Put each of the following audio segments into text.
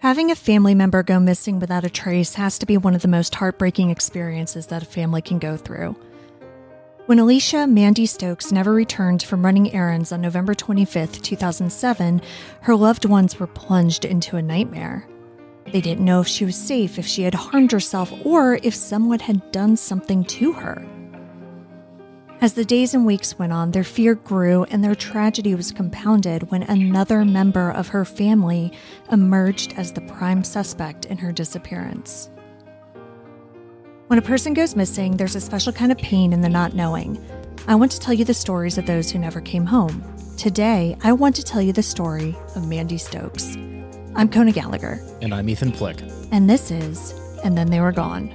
Having a family member go missing without a trace has to be one of the most heartbreaking experiences that a family can go through. When Alicia Mandy Stokes never returned from running errands on November 25th, 2007, her loved ones were plunged into a nightmare. They didn't know if she was safe, if she had harmed herself, or if someone had done something to her. As the days and weeks went on, their fear grew and their tragedy was compounded when another member of her family emerged as the prime suspect in her disappearance. When a person goes missing, there's a special kind of pain in the not knowing. I want to tell you the stories of those who never came home. Today, I want to tell you the story of Mandy Stokes. I'm Kona Gallagher. And I'm Ethan Flick. And this is And Then They Were Gone.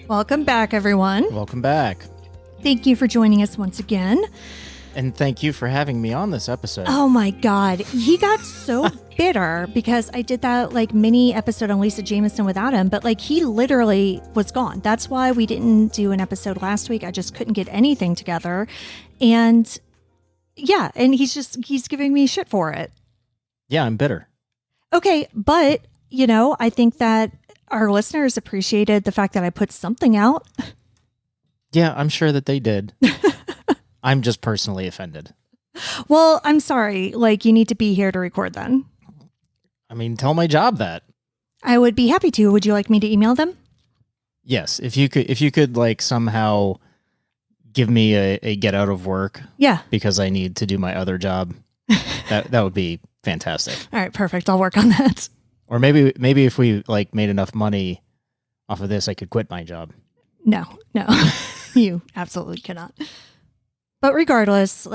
Welcome back, everyone. Welcome back. Thank you for joining us once again. And thank you for having me on this episode. Oh my God. He got so bitter because I did that mini episode on Lisa Jameson without him, but he literally was gone. That's why we didn't do an episode last week. I just couldn't get anything together. And yeah, and he's giving me shit for it. Yeah, I'm bitter. Okay, but I think that our listeners appreciated the fact that I put something out. Yeah, I'm sure that they did. I'm just personally offended. Well, I'm sorry. You need to be here to record then. I mean, tell my job that. I would be happy to. Would you like me to email them? Yes, if you could somehow give me a get out of work. Yeah. Because I need to do my other job. that would be fantastic. All right, perfect. I'll work on that. Or maybe if we made enough money off of this, I could quit my job. No, you absolutely cannot. But regardless,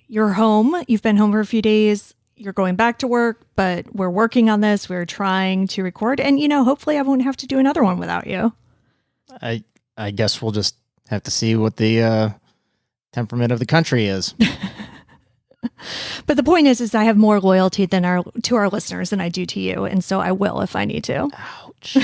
you're home. You've been home for a few days. You're going back to work, but we're working on this. We're trying to record. And, hopefully I won't have to do another one without you. I guess we'll just have to see what the temperament of the country is. But the point is I have more loyalty to our listeners than I do to you. And so I will if I need to. Ouch.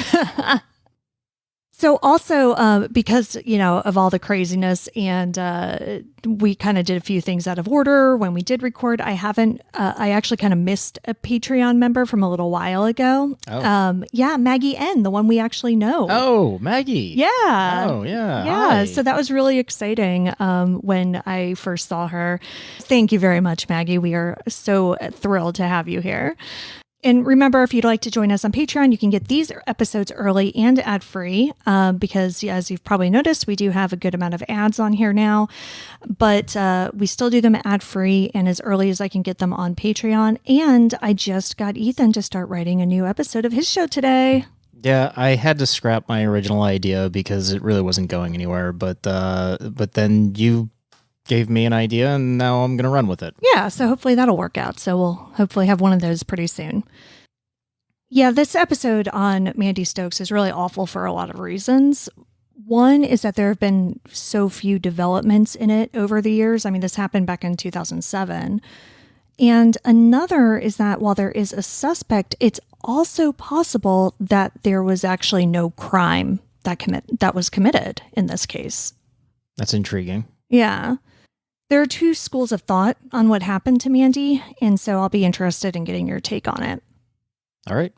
So also, because, of all the craziness and we kind of did a few things out of order when we did record, I actually kind of missed a Patreon member from a little while ago. Oh. Yeah, Maggie N, the one we actually know. Oh, Maggie. Yeah. Oh, yeah. Yeah. Hi. So that was really exciting when I first saw her. Thank you very much, Maggie. We are so thrilled to have you here. And remember, if you'd like to join us on Patreon, you can get these episodes early and ad-free because, as you've probably noticed, we do have a good amount of ads on here now. But we still do them ad-free and as early as I can get them on Patreon. And I just got Ethan to start writing a new episode of his show today. Yeah, I had to scrap my original idea because it really wasn't going anywhere. But then you gave me an idea and now I'm going to run with it. Yeah, so hopefully that'll work out. So we'll hopefully have one of those pretty soon. Yeah, this episode on Mandy Stokes is really awful for a lot of reasons. One is that there have been so few developments in it over the years. I mean, this happened back in 2007. And another is that while there is a suspect, it's also possible that there was actually no crime that was committed in this case. That's intriguing. Yeah. There are two schools of thought on what happened to Mandy, and so I'll be interested in getting your take on it. All right.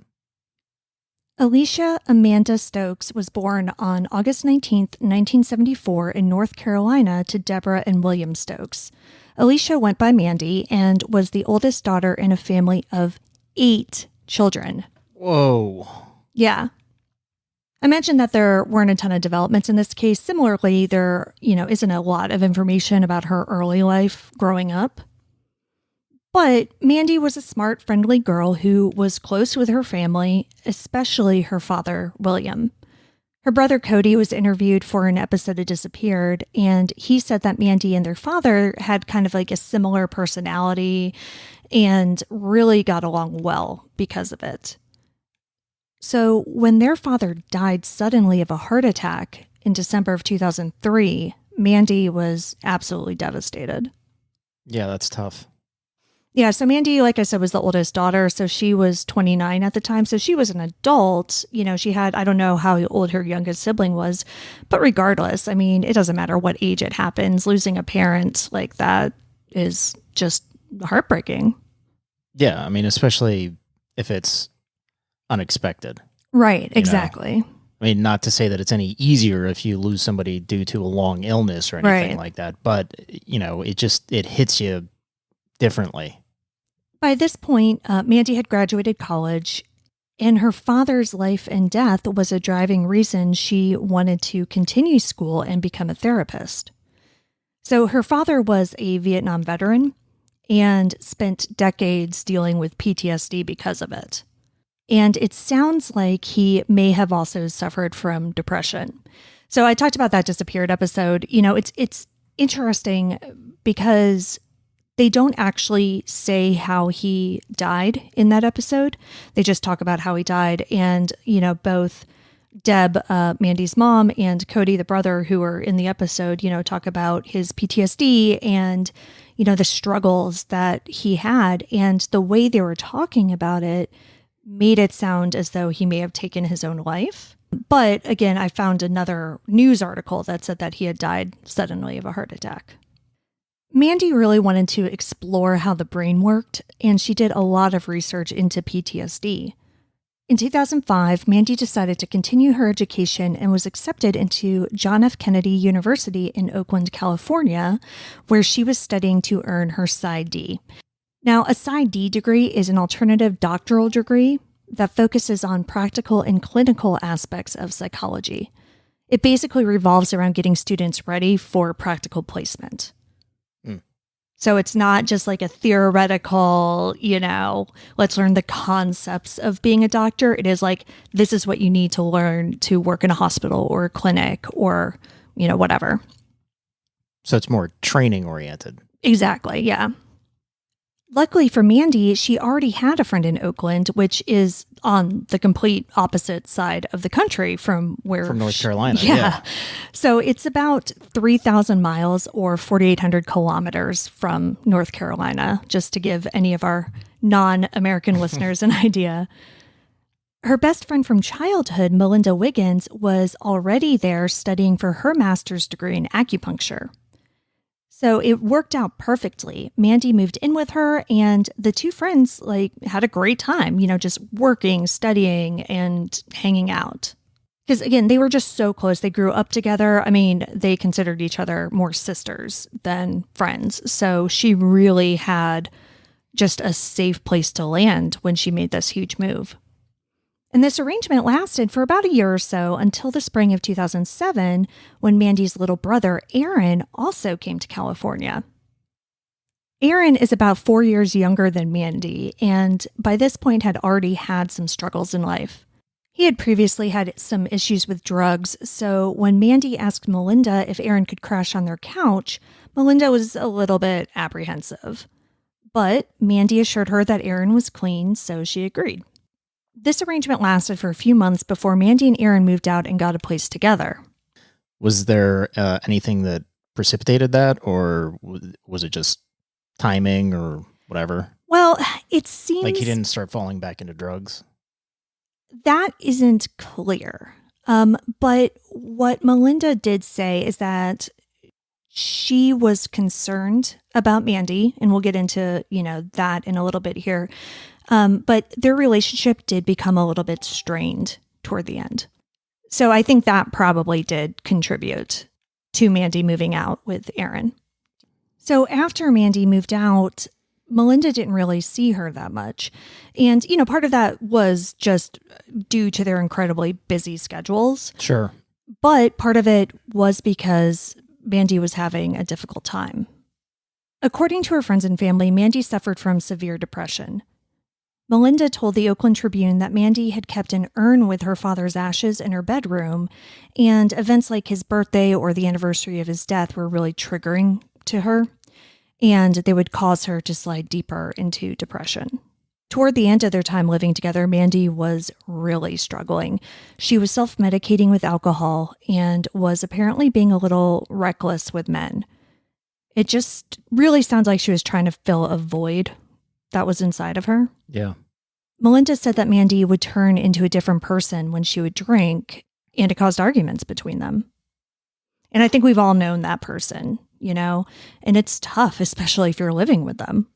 Alicia Amanda Stokes was born on August 19th, 1974 in North Carolina to Deborah and William Stokes. Alicia went by Mandy and was the oldest daughter in a family of 8 children. Whoa. Yeah. I mentioned that there weren't a ton of developments in this case. Similarly, there, isn't a lot of information about her early life growing up. But Mandy was a smart, friendly girl who was close with her family, especially her father, William. Her brother Cody was interviewed for an episode of Disappeared, and he said that Mandy and their father had kind of like a similar personality and really got along well because of it. So when their father died suddenly of a heart attack in December of 2003, Mandy was absolutely devastated. Yeah, that's tough. Yeah, so Mandy, like I said, was the oldest daughter, so she was 29 at the time, so she was an adult. You know, she had, I don't know how old her youngest sibling was, but regardless, I mean, it doesn't matter what age it happens. Losing a parent like that is just heartbreaking. Yeah, I mean, especially if it's unexpected. Right, exactly. I mean, not to say that it's any easier if you lose somebody due to a long illness or anything like that, but, you know, it hits you differently. By this point, Mandy had graduated college, and her father's life and death was a driving reason she wanted to continue school and become a therapist. So her father was a Vietnam veteran and spent decades dealing with PTSD because of it. And it sounds like he may have also suffered from depression. So I talked about that Disappeared episode. You know, it's interesting because they don't actually say how he died in that episode. They just talk about how he died. And, you know, both Deb, Mandy's mom, and Cody, the brother, who were in the episode, you know, talk about his PTSD and, you know, the struggles that he had. And the way they were talking about it made it sound as though he may have taken his own life. But again, I found another news article that said that he had died suddenly of a heart attack. Mandy really wanted to explore how the brain worked, and she did a lot of research into PTSD. In 2005, Mandy decided to continue her education and was accepted into John F. Kennedy University in Oakland, California, where she was studying to earn her PsyD. Now, a PsyD degree is an alternative doctoral degree that focuses on practical and clinical aspects of psychology. It basically revolves around getting students ready for practical placement. So it's not just like a theoretical, you know, let's learn the concepts of being a doctor. It is like, this is what you need to learn to work in a hospital or a clinic or, you know, whatever. So it's more training oriented. Exactly, yeah. Luckily for Mandy, she already had a friend in Oakland, which is on the complete opposite side of the country from where... From North Carolina, yeah. So it's about 3,000 miles or 4,800 kilometers from North Carolina, just to give any of our non-American listeners an idea. Her best friend from childhood, Melinda Wiggins, was already there studying for her master's degree in acupuncture. So it worked out perfectly. Mandy moved in with her, and the two friends had a great time, you know, just working, studying, and hanging out. Because again, they were just so close. They grew up together. I mean, they considered each other more sisters than friends. So she really had just a safe place to land when she made this huge move. And this arrangement lasted for about a year or so until the spring of 2007, when Mandy's little brother, Aaron, also came to California. Aaron is about 4 years younger than Mandy, and by this point had already had some struggles in life. He had previously had some issues with drugs, so when Mandy asked Melinda if Aaron could crash on their couch, Melinda was a little bit apprehensive. But Mandy assured her that Aaron was clean, so she agreed. This arrangement lasted for a few months before Mandy and Aaron moved out and got a place together. Was there anything that precipitated that, or was it just timing or whatever? Well, it seems... Like he didn't start falling back into drugs? That isn't clear. But what Melinda did say is that she was concerned about Mandy, and we'll get into, you know, that in a little bit here. But their relationship did become a little bit strained toward the end. So I think that probably did contribute to Mandy moving out with Aaron. So after Mandy moved out, Melinda didn't really see her that much. And, you know, part of that was just due to their incredibly busy schedules. Sure. But part of it was because Mandy was having a difficult time. According to her friends and family, Mandy suffered from severe depression. Melinda told the Oakland Tribune that Mandy had kept an urn with her father's ashes in her bedroom, and events like his birthday or the anniversary of his death were really triggering to her, and they would cause her to slide deeper into depression. Toward the end of their time living together, Mandy was really struggling. She was self-medicating with alcohol and was apparently being a little reckless with men. It just really sounds like she was trying to fill a void that was inside of her. Yeah. Melinda said that Mandy would turn into a different person when she would drink, and it caused arguments between them. And I think we've all known that person, and it's tough, especially if you're living with them.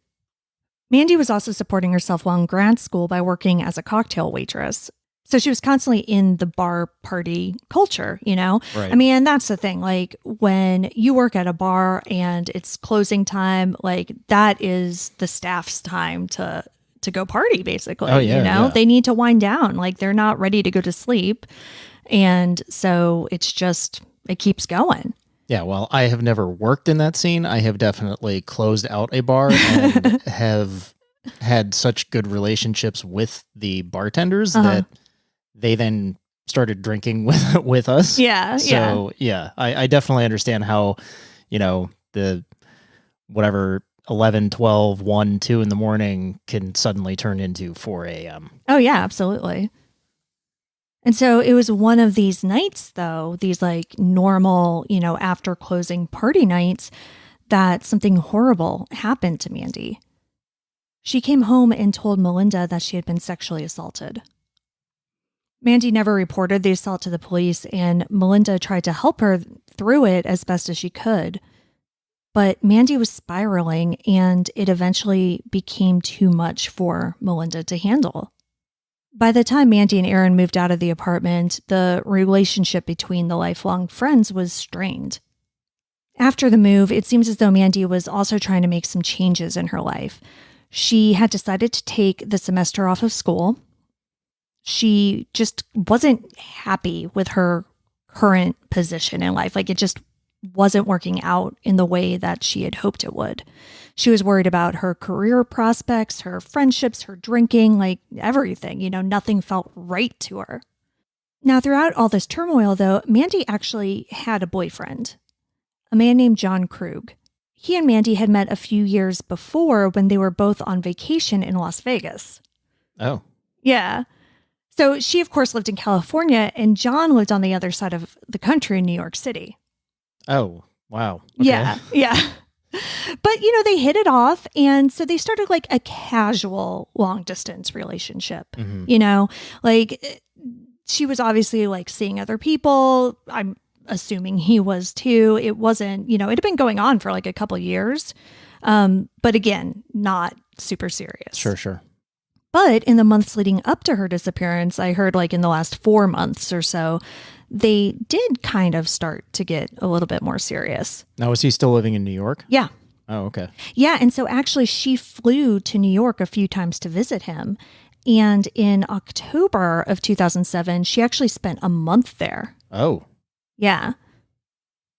Mandy was also supporting herself while in grad school by working as a cocktail waitress. So she was constantly in the bar party culture, Right. I mean, and that's the thing. Like when you work at a bar and it's closing time, like that is the staff's time to go party, basically. Oh, yeah, yeah. They need to wind down. Like they're not ready to go to sleep. And so it keeps going. Yeah, well, I have never worked in that scene. I have definitely closed out a bar and have had such good relationships with the bartenders that they then started drinking with us. Yeah. So, I definitely understand how, the whatever 11, 12, 1, 2 in the morning can suddenly turn into 4 a.m. Oh, yeah, absolutely. And so it was one of these nights, though, these like normal, after closing party nights, that something horrible happened to Mandy. She came home and told Melinda that she had been sexually assaulted. Mandy never reported the assault to the police, and Melinda tried to help her through it as best as she could. But Mandy was spiraling, and it eventually became too much for Melinda to handle. By the time Mandy and Aaron moved out of the apartment, the relationship between the lifelong friends was strained. After the move, it seems as though Mandy was also trying to make some changes in her life. She had decided to take the semester off of school. She just wasn't happy with her current position in life. Like it just wasn't working out in the way that she had hoped it would. She was worried about her career prospects, her friendships, her drinking, like everything. Nothing felt right to her. Now, throughout all this turmoil, though, Mandy actually had a boyfriend, a man named John Krug. He and Mandy had met a few years before when they were both on vacation in Las Vegas. Oh. Yeah. So she, of course, lived in California, and John lived on the other side of the country in New York City. Oh, wow. Okay. Yeah. But, they hit it off. And so they started like a casual long distance relationship, like she was obviously like seeing other people. I'm assuming he was too. It wasn't, it had been going on for like a couple years. But again, not super serious. Sure. But in the months leading up to her disappearance, I heard like in the last 4 months or so, they did kind of start to get a little bit more serious. Now, is he still living in New York? Yeah. Oh, okay. Yeah. And so actually she flew to New York a few times to visit him. And in October of 2007, she actually spent a month there. Oh. Yeah.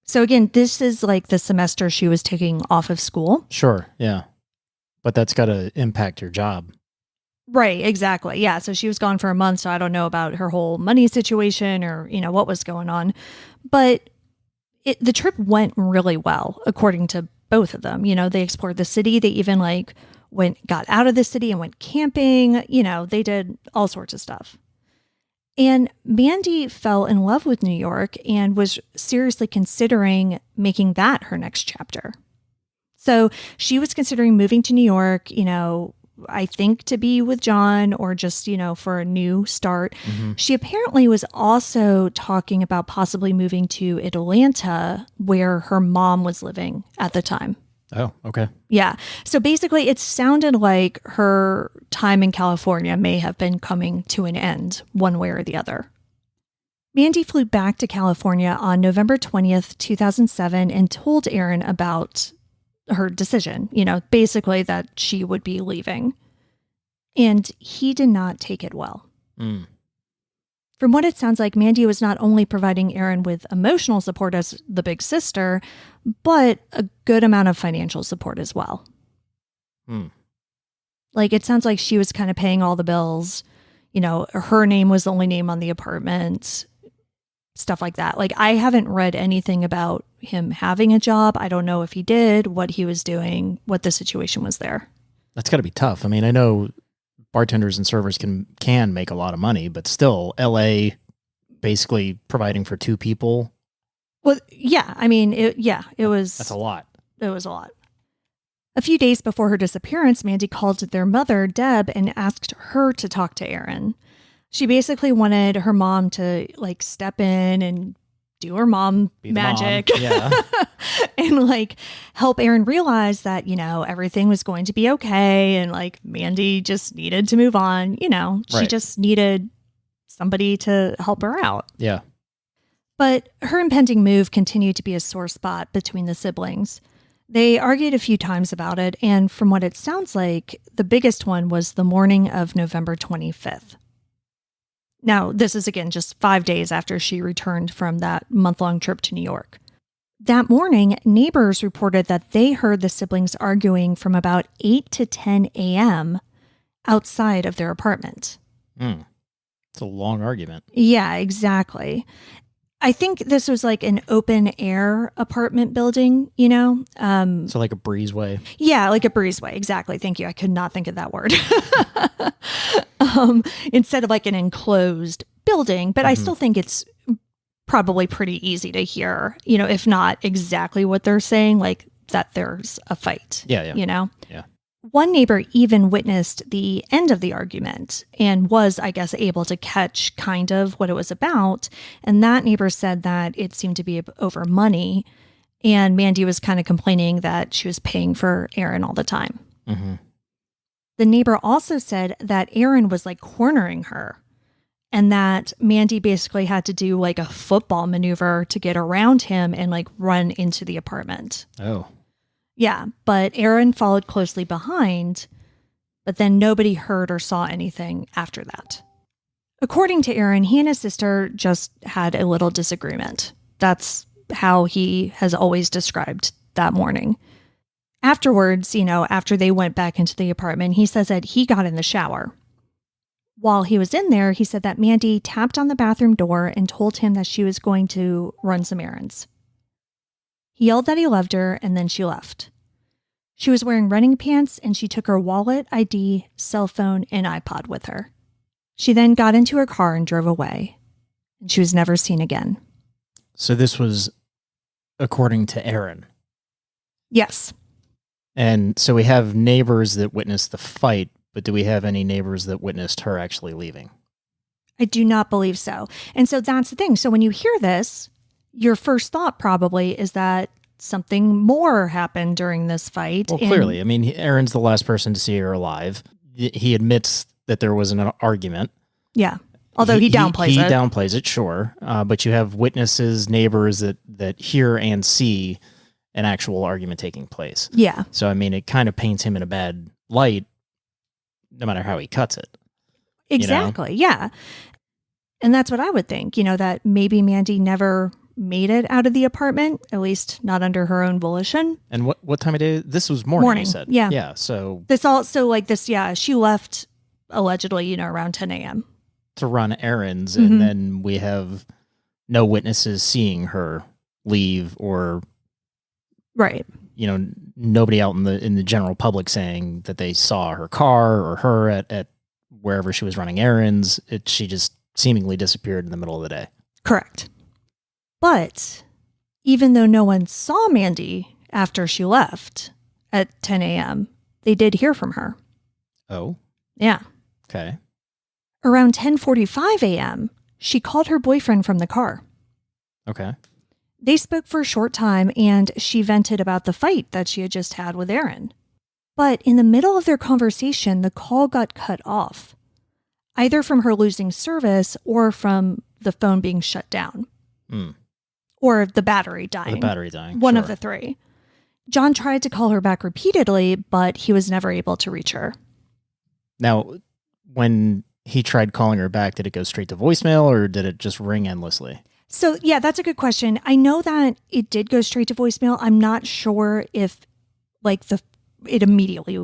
So again, this is like the semester she was taking off of school. Sure. Yeah. But that's got to impact your job. Right, exactly. Yeah, so she was gone for a month, so I don't know about her whole money situation or, what was going on. But the trip went really well, according to both of them. They explored the city. They even got out of the city and went camping. They did all sorts of stuff. And Mandy fell in love with New York and was seriously considering making that her next chapter. So she was considering moving to New York, I think to be with John or just, for a new start. Mm-hmm. She apparently was also talking about possibly moving to Atlanta, where her mom was living at the time. Oh, okay. Yeah. So basically it sounded like her time in California may have been coming to an end one way or the other. Mandy flew back to California on November 20th, 2007 and told Aaron about her decision, basically that she would be leaving. And he did not take it well. Mm. From what it sounds like, Mandy was not only providing Aaron with emotional support as the big sister, but a good amount of financial support as well. Mm. Like, it sounds like she was kind of paying all the bills. You know, her name was the only name on the apartment, stuff like that. Like, I haven't read anything about him having a job. I don't know if he did, what he was doing, what the situation was there. That's got to be tough. I mean, I know bartenders and servers can make a lot of money, but still, LA basically providing for two people. Well, yeah. I mean, it was... That's a lot. It was a lot. A few days before her disappearance, Mandy called their mother, Deb, and asked her to talk to Aaron. She basically wanted her mom to like step in and do her mom magic. Mom. Yeah. And like help Aaron realize that, you know, everything was going to be okay. And like Mandy just needed to move on. You know, she just needed somebody to help her out. Yeah. But her impending move continued to be a sore spot between the siblings. They argued a few times about it, and from what it sounds like, the biggest one was the morning of November 25th. Now, this is again just 5 days after she returned from that month-long trip to New York. That morning, neighbors reported that they heard the siblings arguing from about 8 to 10 a.m. outside of their apartment. It's a long argument. Yeah, exactly. I think this was like an open air apartment building, you know? So like a breezeway. Yeah, like a breezeway. Exactly. Thank you. I could not think of that word. Instead of like an enclosed building, but I still think it's probably pretty easy to hear, you know, if not exactly what they're saying, like that there's a fight. Yeah. You know? Yeah. One neighbor even witnessed the end of the argument and was, I guess, able to catch kind of what it was about. And that neighbor said that it seemed to be over money. And Mandy was kind of complaining that she was paying for Aaron all the time. Mm-hmm. The neighbor also said that Aaron was like cornering her and that Mandy basically had to do like a football maneuver to get around him and like run into the apartment. Oh. Yeah, but Aaron followed closely behind, but then nobody heard or saw anything after that. According to Aaron, he and his sister just had a little disagreement. That's how he has always described that morning. Afterwards, you know, after they went back into the apartment, he says that he got in the shower. While he was in there, he said that Mandy tapped on the bathroom door and told him that she was going to run some errands. He yelled that he loved her, and then she left. She was wearing running pants, and she took her wallet, ID, cell phone, and iPod with her. She then got into her car and drove away, and she was never seen again. So this was according to Aaron. Yes. And so we have neighbors that witnessed the fight, but do we have any neighbors that witnessed her actually leaving? I do not believe so. And so that's the thing. So when you hear this, your first thought probably is that something more happened during this fight. Well, clearly. I mean, Aaron's the last person to see her alive. He admits that there was an argument. Yeah. Although he downplays it. He downplays it, sure. But you have witnesses, neighbors that hear and see an actual argument taking place. Yeah. So, I mean, it kind of paints him in a bad light, no matter how he cuts it. Exactly. You know? Yeah. And that's what I would think, you know, that maybe Mandy never made it out of the apartment, at least not under her own volition. And what time of day? This was morning, you said. Yeah. Yeah. So this also like this, yeah, she left allegedly, you know, around 10 a.m. to run errands. And then we have no witnesses seeing her leave or, right. You know, nobody out in the general public saying that they saw her car or her at wherever she was running errands. She just seemingly disappeared in the middle of the day. Correct. But even though no one saw Mandy after she left at 10 a.m., they did hear from her. Oh? Yeah. Okay. Around 10:45 a.m., she called her boyfriend from the car. Okay. They spoke for a short time, and she vented about the fight that she had just had with Aaron. But in the middle of their conversation, the call got cut off, either from her losing service or from the phone being shut down. Or the battery dying. Or the battery dying. One sure. of the three. John tried to call her back repeatedly, but he was never able to reach her. Now, when he tried calling her back, did it go straight to voicemail or did it just ring endlessly? So, yeah, that's a good question. I know that it did go straight to voicemail. I'm not sure if, like, the it immediately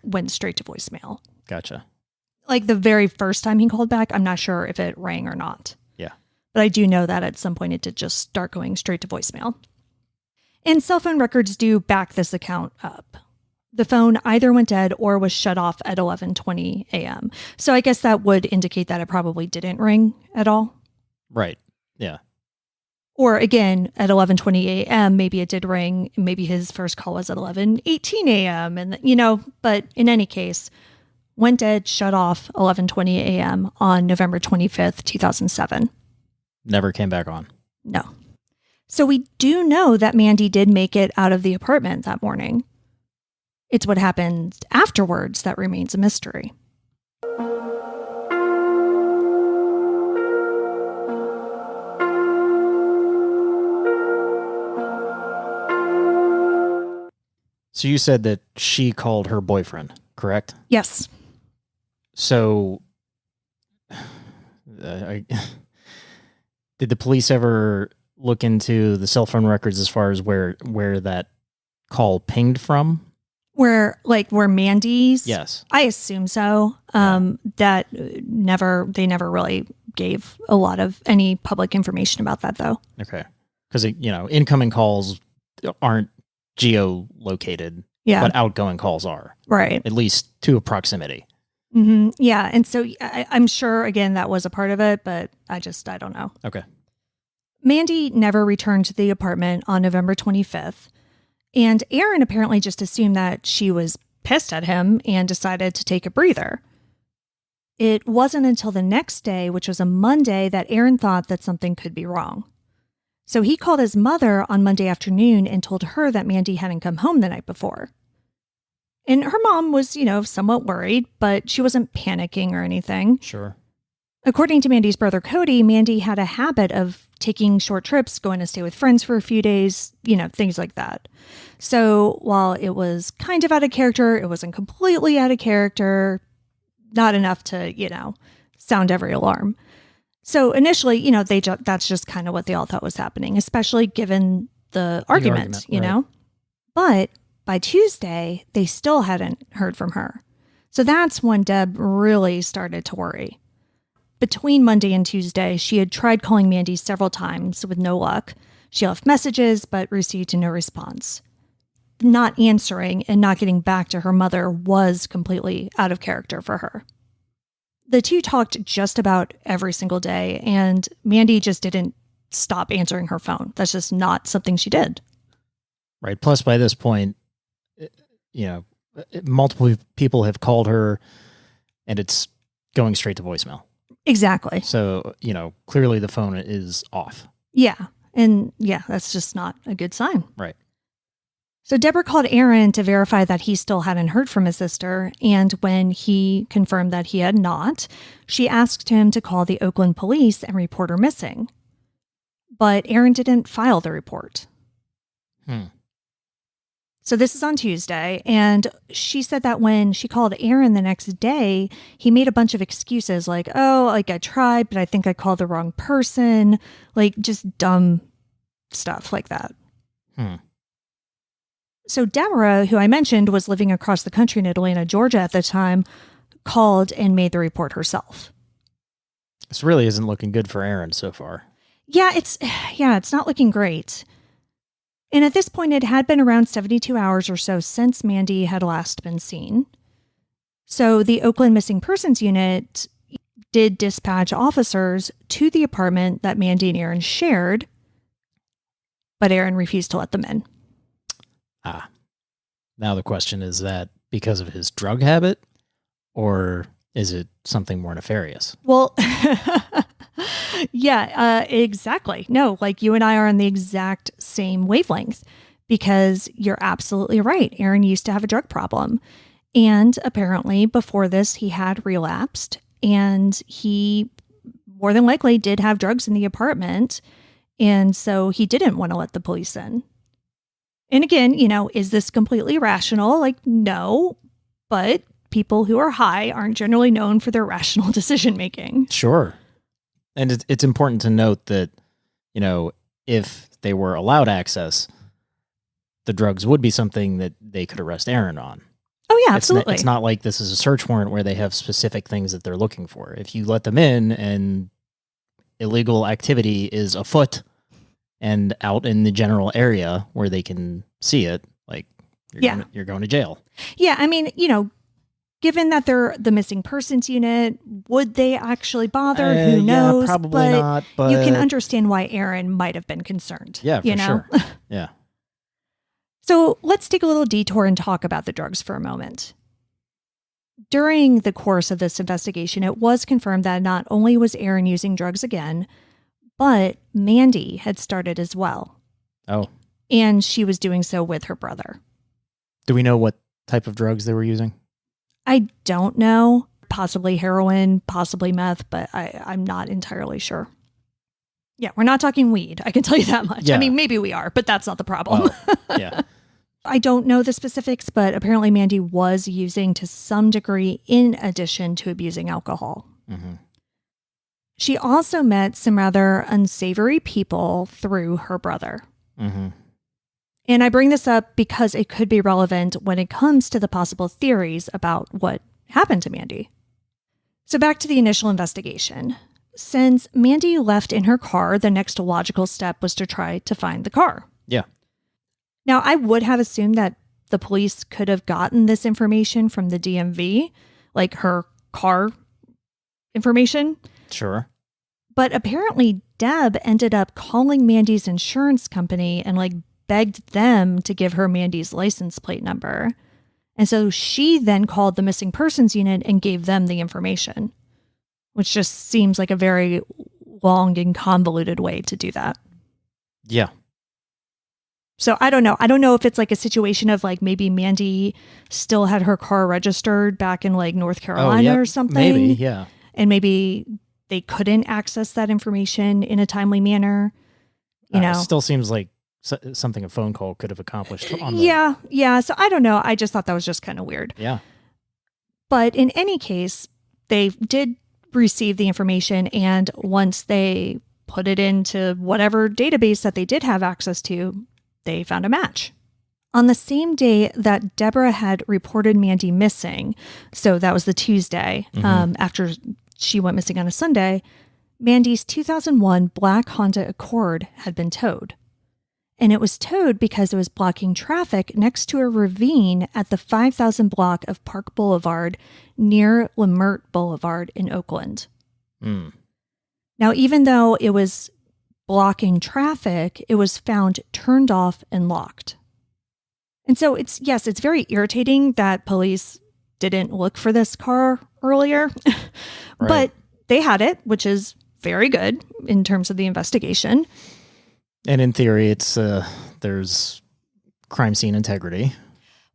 went straight to voicemail. Gotcha. Like the very first time he called back, I'm not sure if it rang or not. Yeah. But I do know that at some point it did just start going straight to voicemail. And cell phone records do back this account up. The phone either went dead or was shut off at 11:20 a.m. So I guess that would indicate that it probably didn't ring at all. Right. Yeah. Or again, at 11:20 a.m., maybe it did ring. Maybe his first call was at 11:18 a.m. And, but in any case, went dead, shut off 11:20 a.m. on November 25th, 2007. Never came back on. No. So we do know that Mandy did make it out of the apartment that morning. It's what happened afterwards that remains a mystery. So you said that she called her boyfriend, correct? Yes. So did the police ever look into the cell phone records as far as where that call pinged from? Where Mandy's? Yes. I assume so. That they never really gave a lot of any public information about that, though. Okay. Because, incoming calls aren't geolocated, but outgoing calls are. Right. At least to a proximity. Mm-hmm. Yeah. And so I'm sure, again, that was a part of it, but I don't know. Okay. Mandy never returned to the apartment on November 25th. And Aaron apparently just assumed that she was pissed at him and decided to take a breather. It wasn't until the next day, which was a Monday, that Aaron thought that something could be wrong. So he called his mother on Monday afternoon and told her that Mandy hadn't come home the night before. And her mom was, somewhat worried, but she wasn't panicking or anything. Sure. According to Mandy's brother, Cody, Mandy had a habit of taking short trips, going to stay with friends for a few days, things like that. So while it was kind of out of character, it wasn't completely out of character, not enough to, sound every alarm. So initially, that's just kind of what they all thought was happening, especially given the argument, right. But by Tuesday, they still hadn't heard from her. So that's when Deb really started to worry. Between Monday and Tuesday, she had tried calling Mandy several times with no luck. She left messages, but received no response. Not answering and not getting back to her mother was completely out of character for her. The two talked just about every single day, and Mandy just didn't stop answering her phone. That's just not something she did. Right. Plus, by this point, multiple people have called her, and it's going straight to voicemail. Exactly. So, clearly the phone is off. Yeah. And that's just not a good sign. Right. So Deborah called Aaron to verify that he still hadn't heard from his sister. And when he confirmed that he had not, she asked him to call the Oakland Police and report her missing. But Aaron didn't file the report. So this is on Tuesday, and she said that when she called Aaron the next day, he made a bunch of excuses like, I tried, but I think I called the wrong person, just dumb stuff like that. So Deborah, who I mentioned was living across the country in Atlanta, Georgia at the time, called and made the report herself. This really isn't looking good for Aaron so far. Yeah, it's not looking great. And at this point, it had been around 72 hours or so since Mandy had last been seen. So the Oakland Missing Persons Unit did dispatch officers to the apartment that Mandy and Aaron shared, but Aaron refused to let them in. Now the question is that because of his drug habit, or is it something more nefarious? Well, exactly. No, you and I are on the exact same wavelength, because you're absolutely right. Aaron used to have a drug problem. And apparently before this, he had relapsed, and he more than likely did have drugs in the apartment. And so he didn't want to let the police in. And again, is this completely rational? No, but people who are high aren't generally known for their rational decision making. Sure. And it's important to note that, if they were allowed access, the drugs would be something that they could arrest Aaron on. Oh, yeah, absolutely. It's not like this is a search warrant where they have specific things that they're looking for. If you let them in and illegal activity is afoot and out in the general area where they can see it, like you're going to jail. Yeah, I mean, given that they're the missing persons unit, would they actually bother? Who knows? Yeah, probably not. But you can understand why Aaron might have been concerned. Yeah, for sure. Yeah. So let's take a little detour and talk about the drugs for a moment. During the course of this investigation, it was confirmed that not only was Aaron using drugs again, but Mandy had started as well. Oh. And she was doing so with her brother. Do we know what type of drugs they were using? I don't know. Possibly heroin, possibly meth, but I'm not entirely sure. Yeah, we're not talking weed. I can tell you that much. Yeah. I mean, maybe we are, but that's not the problem. Yeah. I don't know the specifics, but apparently Mandy was using to some degree in addition to abusing alcohol. Mm-hmm. She also met some rather unsavory people through her brother. Mm-hmm. And I bring this up because it could be relevant when it comes to the possible theories about what happened to Mandy. So back to the initial investigation. Since Mandy left in her car, the next logical step was to try to find the car. Yeah. Now, I would have assumed that the police could have gotten this information from the DMV, like her car information. Sure. But apparently Deb ended up calling Mandy's insurance company and begged them to give her Mandy's license plate number. And so she then called the missing persons unit and gave them the information, which just seems like a very long and convoluted way to do that. Yeah. So I don't know. I don't know if it's like a situation of maybe Mandy still had her car registered back in North Carolina or something. Maybe, yeah. And maybe they couldn't access that information in a timely manner. It still seems like something a phone call could have accomplished. Yeah. So I don't know. I just thought that was just kind of weird. Yeah. But in any case, they did receive the information, and once they put it into whatever database that they did have access to, they found a match. On the same day that Deborah had reported Mandy missing, so that was the Tuesday, after she went missing on a Sunday, Mandy's 2001 black Honda Accord had been towed. And it was towed because it was blocking traffic next to a ravine at the 5000 block of Park Boulevard near Lemert Boulevard in Oakland. Mm. Now, even though it was blocking traffic, it was found turned off and locked. And so it's very irritating that police didn't look for this car earlier, Right. But they had it, which is very good in terms of the investigation. And in theory, it's there's crime scene integrity,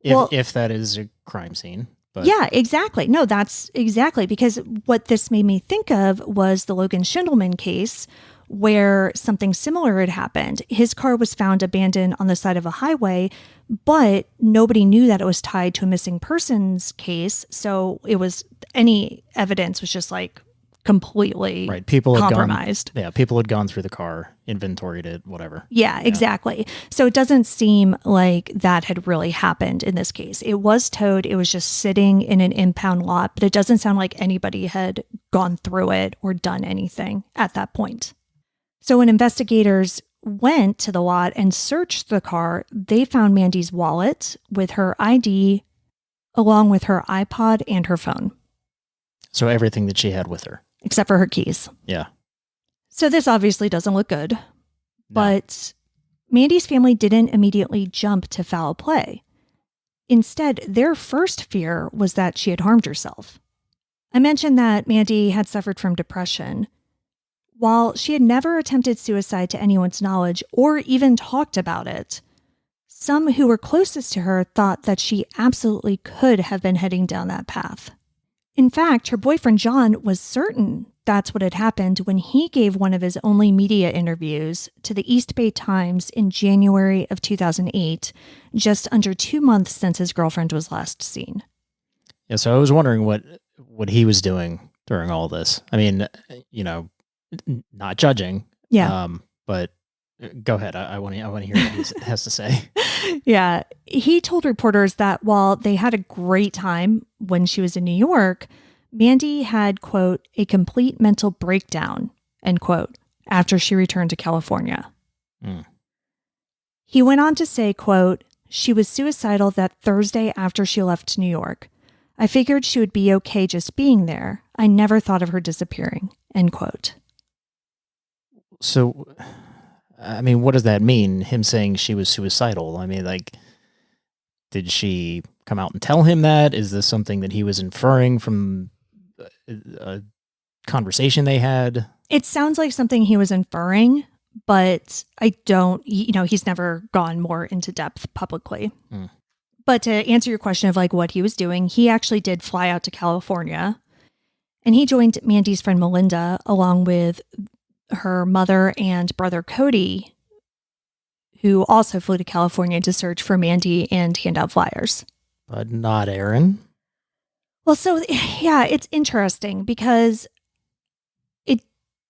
if that is a crime scene. But yeah, exactly. No, that's exactly, because what this made me think of was the Logan Schindelman case, where something similar had happened. His car was found abandoned on the side of a highway, but nobody knew that it was tied to a missing persons case. So any evidence was just completely right. People compromised. People had gone through the car, inventoried it, whatever. Yeah, exactly. So it doesn't seem like that had really happened in this case. It was towed. It was just sitting in an impound lot, but it doesn't sound like anybody had gone through it or done anything at that point. So when investigators went to the lot and searched the car, they found Mandy's wallet with her ID, along with her iPod and her phone. So everything that she had with her. Except for her keys. Yeah. So this obviously doesn't look good. No. But Mandy's family didn't immediately jump to foul play. Instead, their first fear was that she had harmed herself. I mentioned that Mandy had suffered from depression. While she had never attempted suicide to anyone's knowledge or even talked about it, some who were closest to her thought that she absolutely could have been heading down that path. In fact, her boyfriend John was certain that's what had happened when he gave one of his only media interviews to the East Bay Times in January of 2008, just under 2 months since his girlfriend was last seen. Yeah, so I was wondering what he was doing during all this. I mean, not judging. Yeah. But Go ahead. I want to hear what he has to say. Yeah. He told reporters that while they had a great time when she was in New York, Mandy had, quote, a complete mental breakdown, end quote, after she returned to California. Mm. He went on to say, quote, she was suicidal that Thursday after she left New York. I figured she would be okay just being there. I never thought of her disappearing, end quote. So, I mean, what does that mean? Him saying she was suicidal? I mean, like, did she come out and tell him that? Is this something that he was inferring from a conversation they had? It sounds like something he was inferring, but I don't, he's never gone more into depth publicly. Mm. But to answer your question of like what he was doing, he actually did fly out to California, and he joined Mandy's friend Melinda along with her mother and brother Cody, who also flew to California to search for Mandy and hand out flyers. But not Aaron. Well, so yeah, it's interesting because it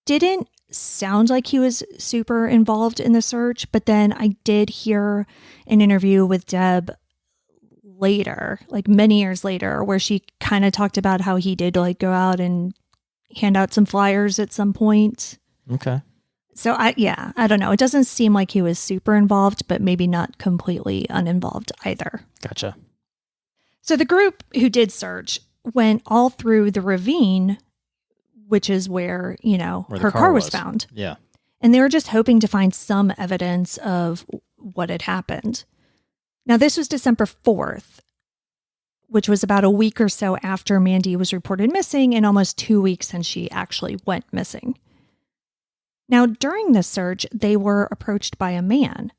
didn't sound like he was super involved in the search, but then I did hear an interview with Deb later, like many years later, where she kind of talked about how he did like go out and hand out some flyers at some point. Okay. So I don't know. It doesn't seem like he was super involved, but maybe not completely uninvolved either. Gotcha. So the group who did search went all through the ravine, which is where, her car was found. Yeah. And they were just hoping to find some evidence of what had happened. Now, this was December 4th, which was about a week or so after Mandy was reported missing and almost 2 weeks since she actually went missing. Now, during this search, they were approached by a man,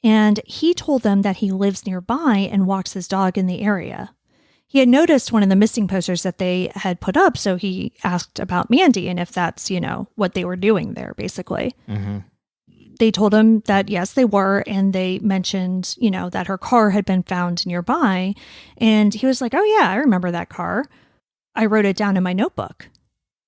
and he told them that he lives nearby and walks his dog in the area. He had noticed one of the missing posters that they had put up, so he asked about Mandy and if that's, what they were doing there, basically. Mm-hmm. They told him that, yes, they were, and they mentioned, that her car had been found nearby, and he was like, oh, yeah, I remember that car. I wrote it down in my notebook.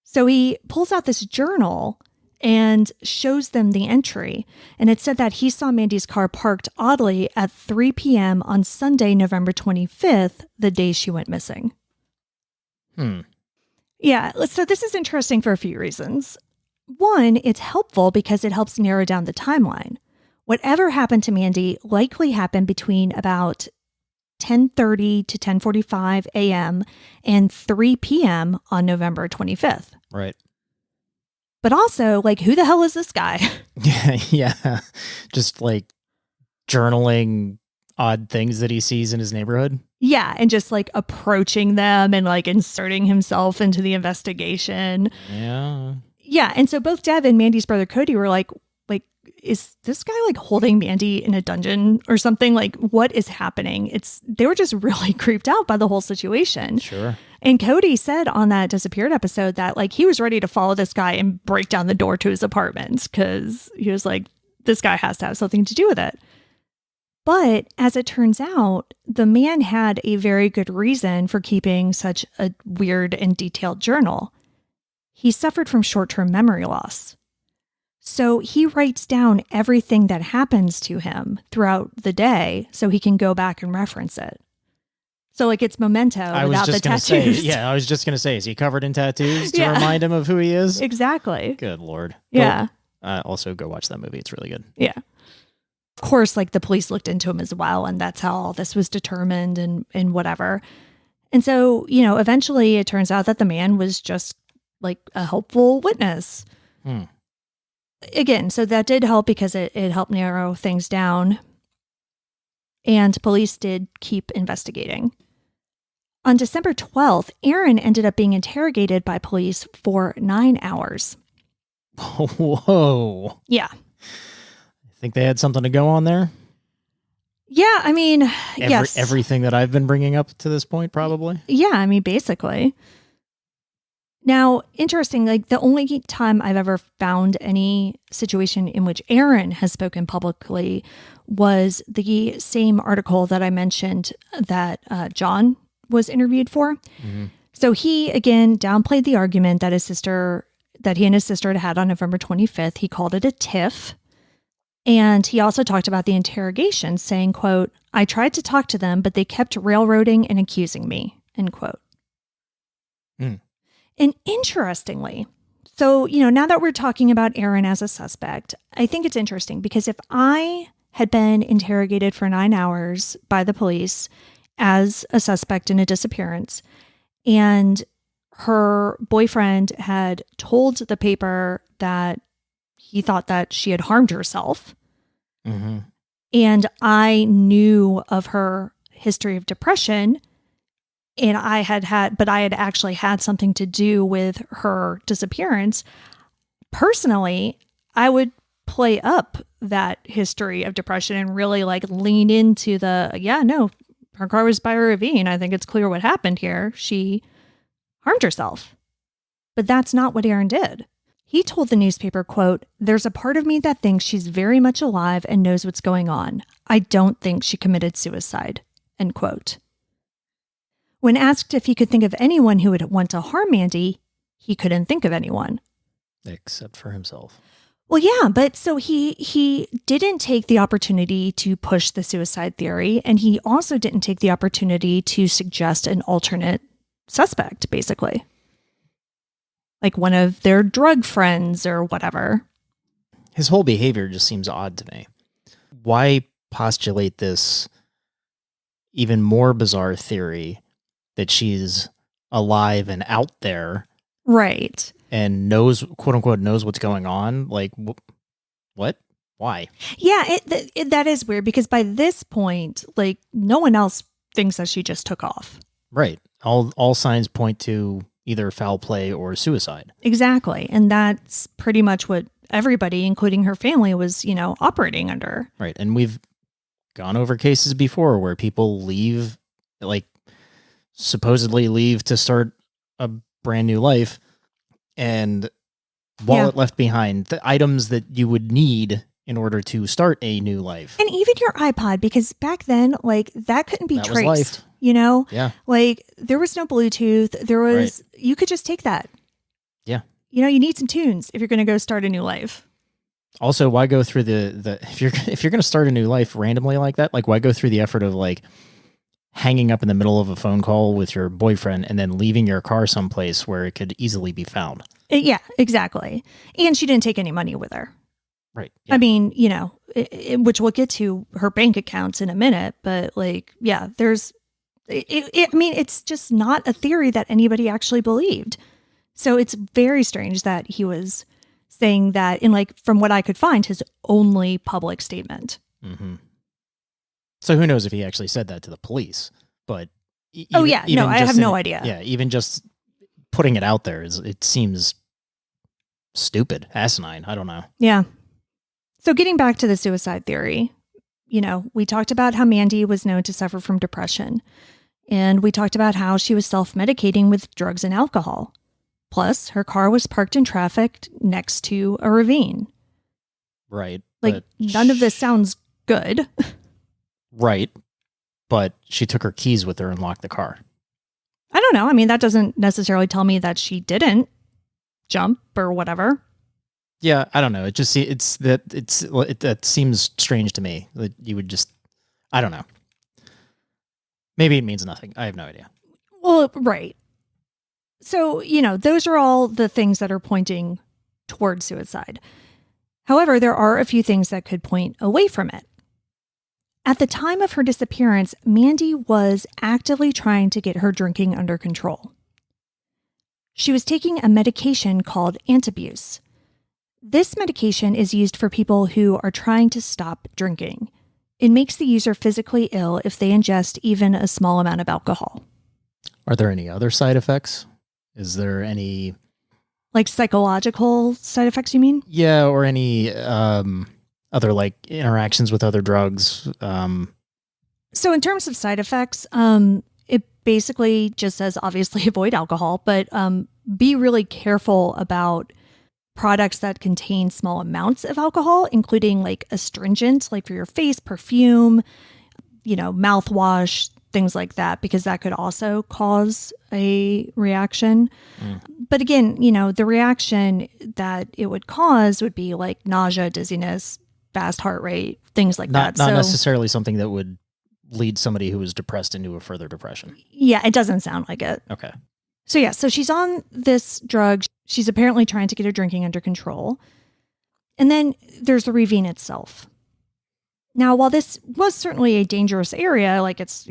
So he pulls out this journal and shows them the entry. And it said that he saw Mandy's car parked oddly at 3 p.m. on Sunday, November 25th, the day she went missing. Yeah, so this is interesting for a few reasons. One, it's helpful because it helps narrow down the timeline. Whatever happened to Mandy likely happened between about 10:30 to 10:45 a.m. and 3 p.m. on November 25th. Right. But also, like, who the hell is this guy? Yeah. Just like journaling odd things that he sees in his neighborhood. Yeah, and just like approaching them and like inserting himself into the investigation. Yeah. Yeah, and so both Deb and Mandy's brother Cody were like, is this guy like holding Mandy in a dungeon or something? Like, what is happening? They were just really creeped out by the whole situation. Sure. And Cody said on that Disappeared episode that like he was ready to follow this guy and break down the door to his apartment because he was like, this guy has to have something to do with it. But as it turns out, the man had a very good reason for keeping such a weird and detailed journal. He suffered from short-term memory loss. So he writes down everything that happens to him throughout the day so he can go back and reference it. So like it's memento without the tattoos. I was just going to say, is he covered in tattoos to remind him of who he is? Exactly. Good Lord. Yeah. Also go watch that movie. It's really good. Yeah. Of course, like the police looked into him as well, and that's how all this was determined and whatever. And so, eventually it turns out that the man was just like a helpful witness. Again, so that did help because it helped narrow things down. And police did keep investigating. On December 12th, Aaron ended up being interrogated by police for 9 hours. Whoa. Yeah. Think they had something to go on there? Yeah, I mean, yes. Everything that I've been bringing up to this point, probably? Yeah, I mean, basically. Now, interesting, like the only time I've ever found any situation in which Aaron has spoken publicly was the same article that I mentioned that John was interviewed for. Mm-hmm. So he, again, downplayed the argument that he and his sister had on November 25th. He called it a tiff. And he also talked about the interrogation, saying, quote, "I tried to talk to them, but they kept railroading and accusing me," end quote. Mm. And interestingly, so, now that we're talking about Aaron as a suspect, I think it's interesting because if I had been interrogated for 9 hours by the police as a suspect in a disappearance, and her boyfriend had told the paper that he thought that she had harmed herself, Mm-hmm. and I knew of her history of depression, and I had actually had something to do with her disappearance. Personally, I would play up that history of depression and really lean into her car was by a ravine. I think it's clear what happened here. She harmed herself. But that's not what Aaron did. He told the newspaper, quote, "There's a part of me that thinks she's very much alive and knows what's going on. I don't think she committed suicide," end quote. When asked if he could think of anyone who would want to harm Mandy, he couldn't think of anyone. Except for himself. Well, yeah, but so he didn't take the opportunity to push the suicide theory, and he also didn't take the opportunity to suggest an alternate suspect, basically. Like one of their drug friends or whatever. His whole behavior just seems odd to me. Why postulate this even more bizarre theory that she's alive and out there? Right. And knows, quote unquote, knows what's going on? Like, what? Why? Yeah, that is weird because by this point, no one else thinks that she just took off. Right. All signs point to either foul play or suicide. Exactly. And that's pretty much what everybody, including her family, was, operating under. Right. And we've gone over cases before where people leave, supposedly leave to start a brand new life. And wallet left behind, the items that you would need in order to start a new life. And even your iPod, because back then, that couldn't be That was traced, life. Yeah. There was no Bluetooth. You could just take that. Yeah. You need some tunes if you're going to go start a new life. Also, why go through the if you're going to start a new life randomly like that, why go through the effort of hanging up in the middle of a phone call with your boyfriend and then leaving your car someplace where it could easily be found? Yeah, exactly. And she didn't take any money with her. Right. Yeah. I mean, which we'll get to her bank accounts in a minute, but there's, it's just not a theory that anybody actually believed. So it's very strange that he was saying that in from what I could find, his only public statement. Mm-hmm. So who knows if he actually said that to the police, but I have no idea. Yeah. Even just putting it out there it seems stupid, asinine. I don't know. Yeah. So getting back to the suicide theory, we talked about how Mandy was known to suffer from depression, and we talked about how she was self-medicating with drugs and alcohol. Plus, her car was parked in traffic next to a ravine. Right. None of this sounds good. Right. But she took her keys with her and locked the car. I don't know. I mean, that doesn't necessarily tell me that she didn't jump or whatever. Yeah, I don't know. That seems strange to me. That you would just, I don't know. Maybe it means nothing. I have no idea. Well, right. So, those are all the things that are pointing toward suicide. However, there are a few things that could point away from it. At the time of her disappearance, Mandy was actively trying to get her drinking under control. She was taking a medication called antabuse. This medication is used for people who are trying to stop drinking. It makes the user physically ill if they ingest even a small amount of alcohol. Are there any other side effects? Is there any... psychological side effects, you mean? Yeah, or any other interactions with other drugs? So in terms of side effects, it basically just says obviously avoid alcohol, but be really careful about products that contain small amounts of alcohol, including astringents, for your face, perfume, mouthwash, things like that, because that could also cause a reaction. But again, the reaction that it would cause would be nausea, dizziness, fast heart rate, things like Not that. Not necessarily something that would lead somebody who is depressed into a further depression. Yeah, it doesn't sound like it. Okay. So she's on this drug. She's apparently trying to get her drinking under control. And then there's the ravine itself. Now, while this was certainly a dangerous area, like it's,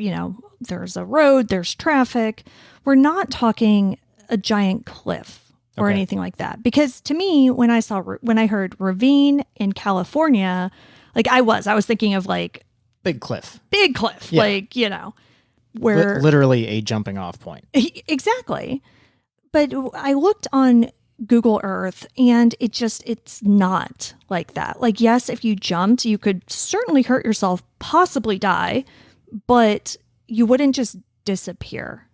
there's a road, there's traffic, we're not talking a giant cliff or anything like that. Because to me, when I heard ravine in California, like I was thinking of like big cliff, yeah. Like, where literally a jumping off point. Exactly. But I looked on Google Earth and it's not like that. Like, yes, if you jumped, you could certainly hurt yourself, possibly die, but you wouldn't just disappear.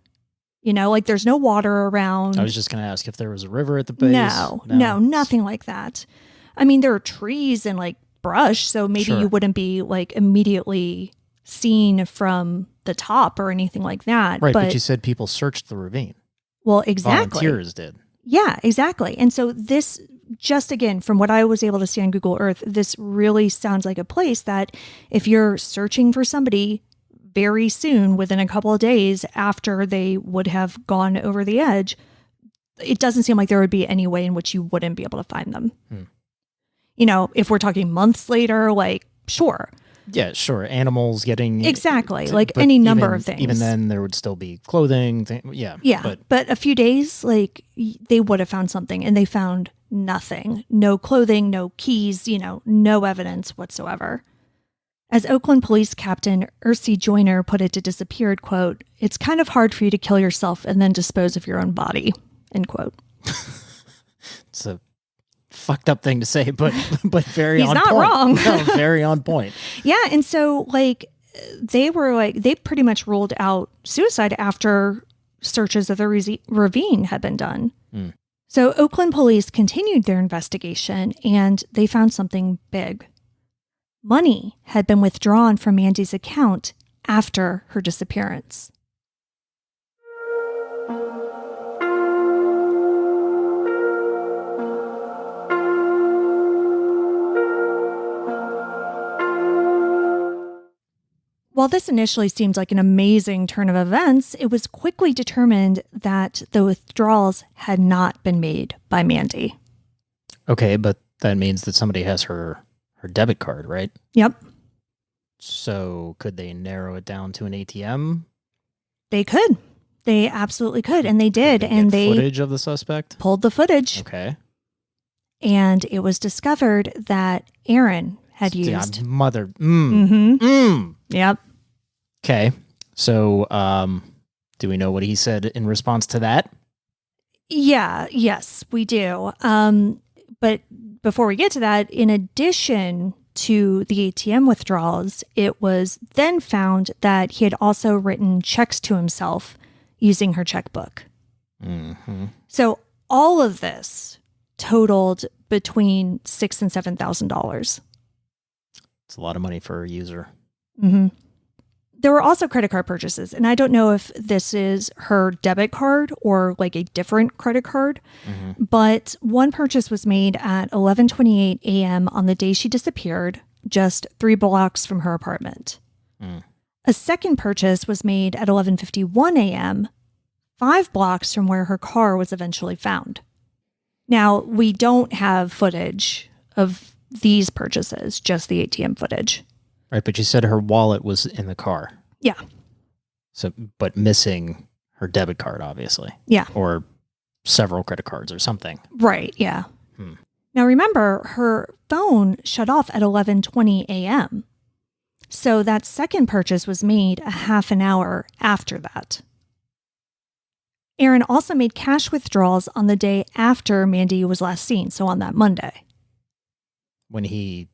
Like there's no water around. I was just going to ask if there was a river at the base. No, nothing like that. I mean, there are trees and like brush, so maybe you wouldn't be like immediately seen from the top or anything like that. Right, but you said people searched the ravine. Well, exactly. Volunteers did. Yeah, exactly. And so this, just again, from what I was able to see on Google Earth, this really sounds like a place that if you're searching for somebody very soon, within a couple of days after they would have gone over the edge, it doesn't seem like there would be any way in which you wouldn't be able to find them. If we're talking months later, like, sure. Yeah, sure. Animals getting... Exactly. Like any number of things. Even then, there would still be clothing. Yeah. But a few days, like, they would have found something, and they found nothing. No clothing, no keys, no evidence whatsoever. As Oakland Police Captain Ursi Joyner put it to Disappeared, quote, "It's kind of hard for you to kill yourself and then dispose of your own body," end quote. It's a fucked up thing to say, but very on point. He's not wrong. No, very on point. Yeah, and so they pretty much ruled out suicide after searches of the ravine had been done. So Oakland police continued their investigation and they found something big. Money had been withdrawn from Mandy's account after her disappearance. While this initially seemed like an amazing turn of events, it was quickly determined that the withdrawals had not been made by Mandy. Okay, but that means that somebody has her debit card, right? Yep. So could they narrow it down to an ATM? They could. They absolutely could, and they did. And they footage of the suspect? Pulled the footage. Okay. And it was discovered that Aaron had used... Yep. Okay. So, do we know what he said in response to that? Yes, we do. But before we get to that, in addition to the ATM withdrawals, it was then found that he had also written checks to himself using her checkbook. Mm-hmm. So all of this totaled between $6,000 and $7,000. It's a lot of money for a user. Mm-hmm. There were also credit card purchases, and I don't know if this is her debit card or like a different credit card, but one purchase was made at 11:28 a.m. on the day she disappeared, just 3 blocks from her apartment. A second purchase was made at 11:51 a.m., 5 blocks from where her car was eventually found. Now, we don't have footage of these purchases, just the ATM footage. Right, but you said her wallet was in the car. Yeah. So, but missing her debit card, obviously. Yeah. Or several credit cards or something. Right, yeah. Now remember, her phone shut off at 11:20 a.m. So that second purchase was made a half an hour after that. Aaron also made cash withdrawals on the day after Mandy was last seen, so on that Monday. When he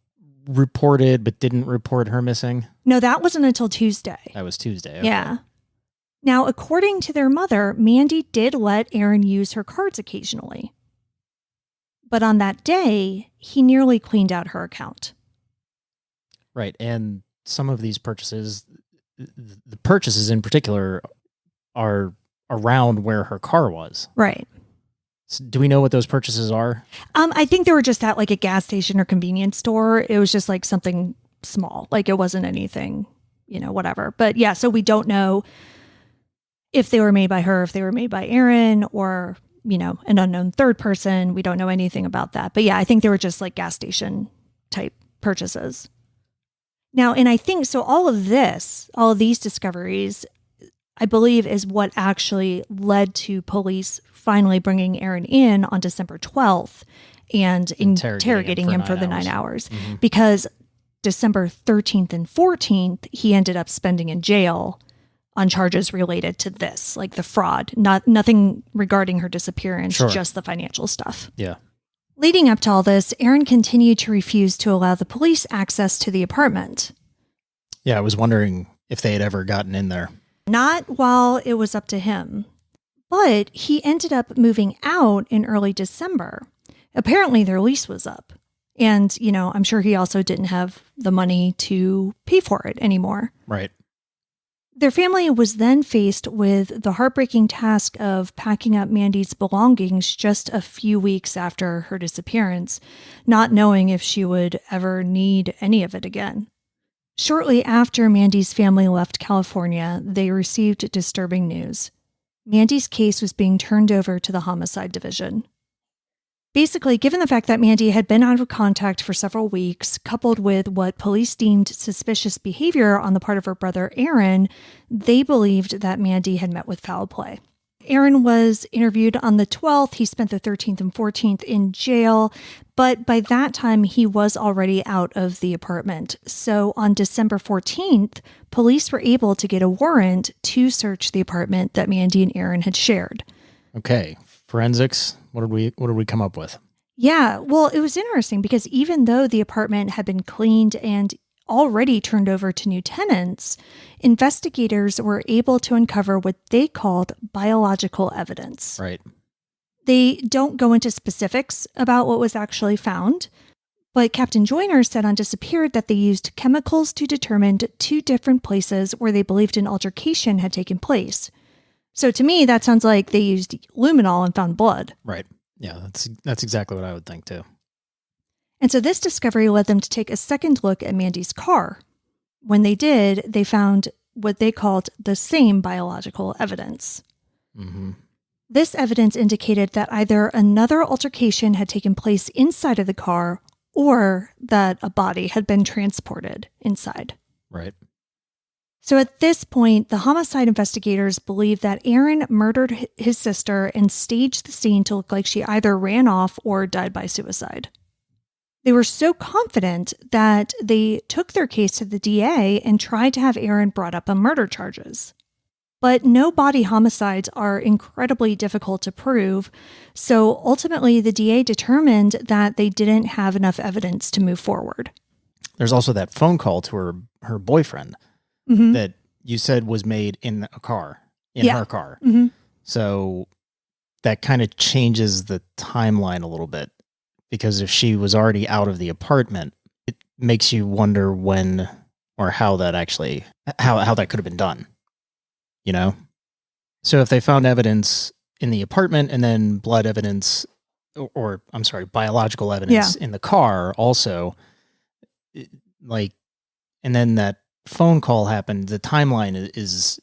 reported but didn't report her missing? No, that wasn't until Tuesday. That was Tuesday. Okay. Yeah. Now, according to their mother, Mandy did let Aaron use her cards occasionally. But on that day, he nearly cleaned out her account. Right. And some of these purchases, the purchases in particular, are around where her car was. Right. So do we know what those purchases are? I think they were just at like a gas station or convenience store. It was just like something small. Like it wasn't anything, whatever. But yeah, so we don't know if they were made by her, if they were made by Aaron or, an unknown third person. We don't know anything about that. But yeah, I think they were just like gas station type purchases. Now, and I think so all of these discoveries, I believe, is what actually led to police finally bringing Aaron in on December 12th and interrogating him for the 9 hours. Mm-hmm. Because December 13th and 14th, he ended up spending in jail on charges related to this, like the fraud, nothing regarding her disappearance, just the financial stuff. Yeah. Leading up to all this, Aaron continued to refuse to allow the police access to the apartment. Yeah, I was wondering if they had ever gotten in there. Not while it was up to him, but he ended up moving out in early December. Apparently their lease was up. And, I'm sure he also didn't have the money to pay for it anymore. Right. Their family was then faced with the heartbreaking task of packing up Mandy's belongings just a few weeks after her disappearance, not knowing if she would ever need any of it again. Shortly after Mandy's family left California, they received disturbing news. Mandy's case was being turned over to the homicide division. Basically, given the fact that Mandy had been out of contact for several weeks, coupled with what police deemed suspicious behavior on the part of her brother Aaron, they believed that Mandy had met with foul play. Aaron was interviewed on the 12th. He spent the 13th and 14th in jail, but by that time he was already out of the apartment. So on December 14th, police were able to get a warrant to search the apartment that Mandy and Aaron had shared. Okay, forensics. What did we come up with? Yeah, well, it was interesting because even though the apartment had been cleaned and already turned over to new tenants, investigators were able to uncover what they called biological evidence. Right. They don't go into specifics about what was actually found, but Captain Joyner said on Disappeared that they used chemicals to determine 2 different places where they believed an altercation had taken place. So to me, that sounds like they used luminol and found blood. Right. Yeah, that's exactly what I would think too. And so this discovery led them to take a second look at Mandy's car. When they did, they found what they called the same biological evidence. Mm-hmm. This evidence indicated that either another altercation had taken place inside of the car or that a body had been transported inside. Right. So at this point, the homicide investigators believe that Aaron murdered his sister and staged the scene to look like she either ran off or died by suicide. They were so confident that they took their case to the DA and tried to have Aaron brought up on murder charges. But no body homicides are incredibly difficult to prove, so ultimately the DA determined that they didn't have enough evidence to move forward. There's also that phone call to her boyfriend. Mm-hmm. That you said was made in a car, her car. Mm-hmm. So that kind of changes the timeline a little bit, because if she was already out of the apartment, it makes you wonder when or how that actually, how that could have been done, So if they found evidence in the apartment and then blood evidence, or I'm sorry, biological evidence in the car also, and then that phone call happened, the timeline is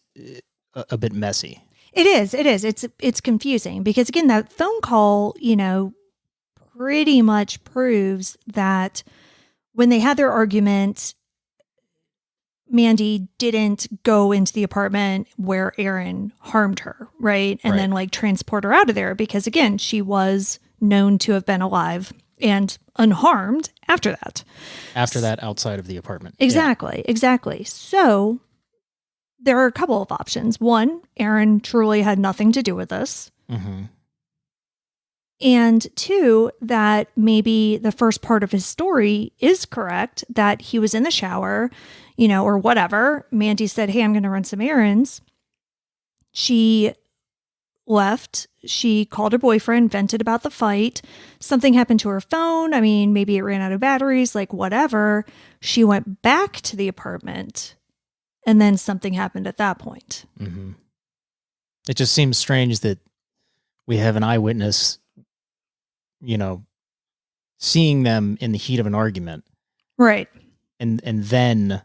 a bit messy. It is. It's confusing because, again, that phone call, pretty much proves that when they had their argument, Mandy didn't go into the apartment where Aaron harmed her, right? And then transport her out of there because, again, she was known to have been alive and unharmed after that. Outside of the apartment. Exactly. So there are a couple of options. One, Aaron truly had nothing to do with this. Mm-hmm. And 2, that maybe the first part of his story is correct, that he was in the shower, or whatever. Mandy said, hey, I'm going to run some errands. She left. She called her boyfriend, vented about the fight. Something happened to her phone. I mean, maybe it ran out of batteries, whatever. She went back to the apartment and then something happened at that point. Mm-hmm. It just seems strange that we have an eyewitness seeing them in the heat of an argument. Right. And then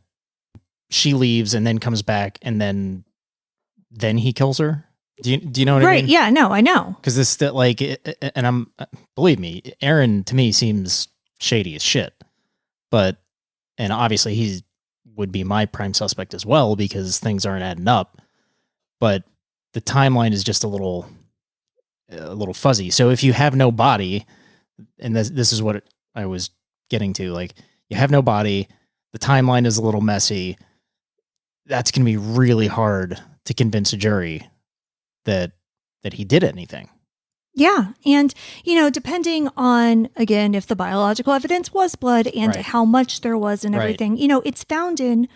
she leaves and then comes back and then he kills her. Do you know what I mean? Right. Yeah, no, I know. Because believe me, Aaron to me seems shady as shit. And obviously he would be my prime suspect as well because things aren't adding up. But the timeline is just a little fuzzy. So if you have no body, and this is what I was getting to, like you have no body, the timeline is a little messy. That's going to be really hard to convince a jury that he did anything. Yeah. And, depending on, again, if the biological evidence was blood and Right. how much there was and everything, it's found in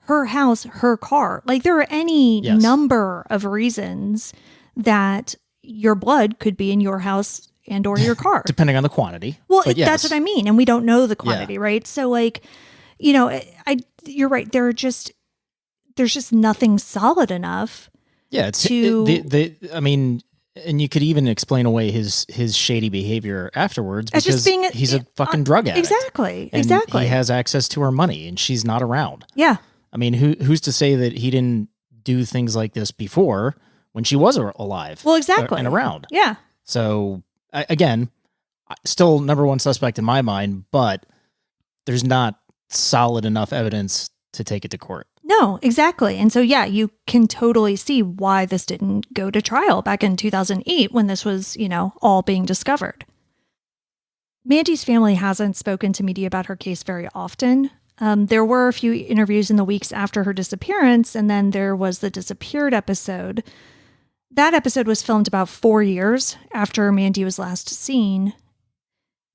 her house, her car. Like there are any Yes. number of reasons that your blood could be in your house and or your car. Depending on the quantity. Well, But yes. that's what I mean. And we don't know the quantity, right? So like, you're right. There's just nothing solid enough. Yeah, it's to I mean, and you could even explain away his shady behavior afterwards as because just being he's a fucking drug addict. Exactly. And exactly. he has access to her money and she's not around. Yeah. I mean, who's to say that he didn't do things like this before when she was alive? Well, exactly. And around. Yeah. So again, still number one suspect in my mind, but there's not solid enough evidence to take it to court. No, exactly. And so, yeah, you can totally see why this didn't go to trial back in 2008 when this was, all being discovered. Mandy's family hasn't spoken to media about her case very often. There were a few interviews in the weeks after her disappearance, and then there was the disappeared episode. That episode was filmed about 4 years after Mandy was last seen.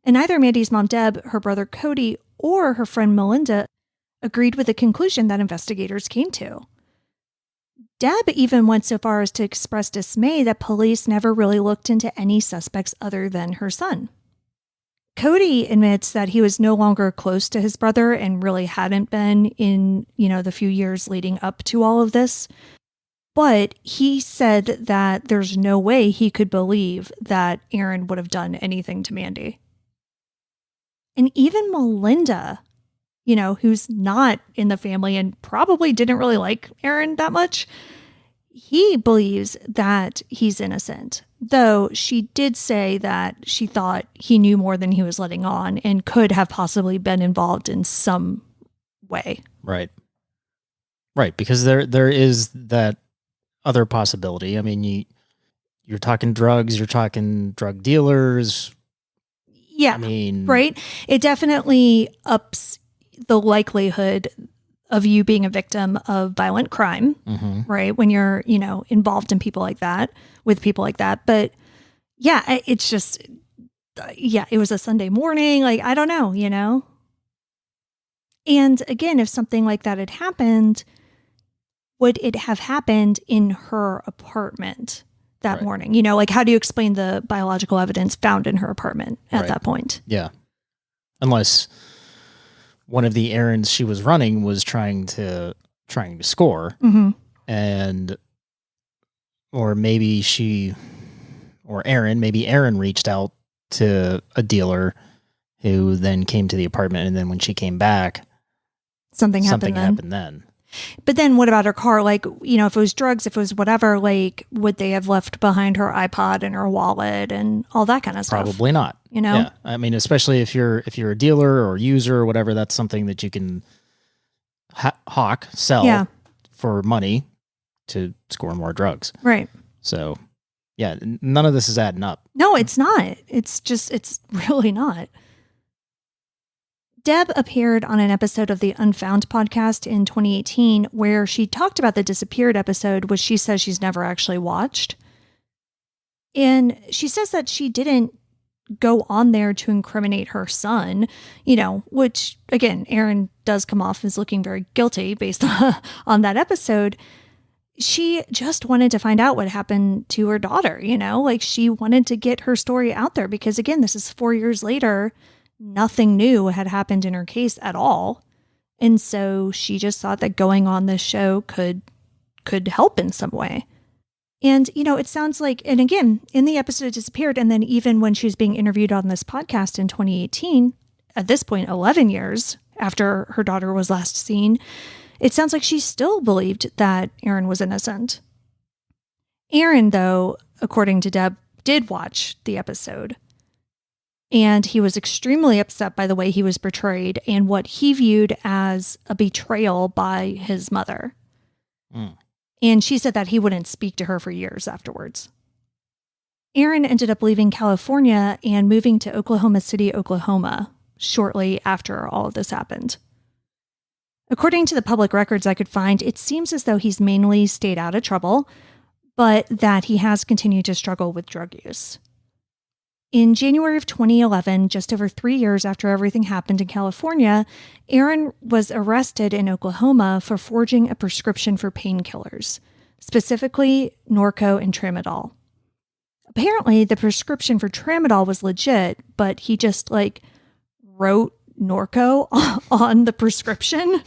And neither Mandy's mom, Deb, her brother Cody, or her friend Melinda agreed with the conclusion that investigators came to. Deb even went so far as to express dismay that police never really looked into any suspects other than her son. Cody admits that he was no longer close to his brother and really hadn't been in, the few years leading up to all of this. But he said that there's no way he could believe that Aaron would have done anything to Mandy. And even Melinda, who's not in the family and probably didn't really like Aaron that much, he believes that he's innocent. Though she did say that she thought he knew more than he was letting on and could have possibly been involved in some way. Right. Right, because there is that other possibility. I mean, you're talking drugs, you're talking drug dealers. Yeah, I mean, right? It definitely ups the likelihood of you being a victim of violent crime, right? When you're, involved in people like that, with people like that. But yeah, it's just, it was a Sunday morning. Like, I don't know. And again, if something like that had happened, would it have happened in her apartment that morning? Like, how do you explain the biological evidence found in her apartment at that point? Yeah. Unless one of the errands she was running was trying to score, or maybe Aaron reached out to a dealer who then came to the apartment, and then when she came back, something happened then. But then what about her car? Like, if it was drugs, if it was whatever, like, would they have left behind her iPod and her wallet and all that kind of stuff? Probably not. Yeah. I mean, especially if you're a dealer or user or whatever, that's something that you can sell for money to score more drugs. Right. So, yeah, none of this is adding up. No, it's not. It's really not. Deb appeared on an episode of the Unfound podcast in 2018 where she talked about the disappeared episode, which she says she's never actually watched. And she says that she didn't go on there to incriminate her son, which, again, Aaron does come off as looking very guilty based on that episode. She just wanted to find out what happened to her daughter, like she wanted to get her story out there because, again, this is 4 years later. Nothing new had happened in her case at all. And so she just thought that going on this show could help in some way. And, it sounds like, and again, in the episode it disappeared, and then even when she was being interviewed on this podcast in 2018, at this point, 11 years after her daughter was last seen, it sounds like she still believed that Aaron was innocent. Aaron, though, according to Deb, did watch the episode. And he was extremely upset by the way he was portrayed and what he viewed as a betrayal by his mother. Mm. And she said that he wouldn't speak to her for years afterwards. Aaron ended up leaving California and moving to Oklahoma City, Oklahoma, shortly after all of this happened. According to the public records I could find, it seems as though he's mainly stayed out of trouble, but that he has continued to struggle with drug use. In January of 2011, just over 3 years after everything happened in California, Aaron was arrested in Oklahoma for forging a prescription for painkillers, specifically Norco and Tramadol. Apparently, the prescription for Tramadol was legit, but he just, wrote Norco on the prescription.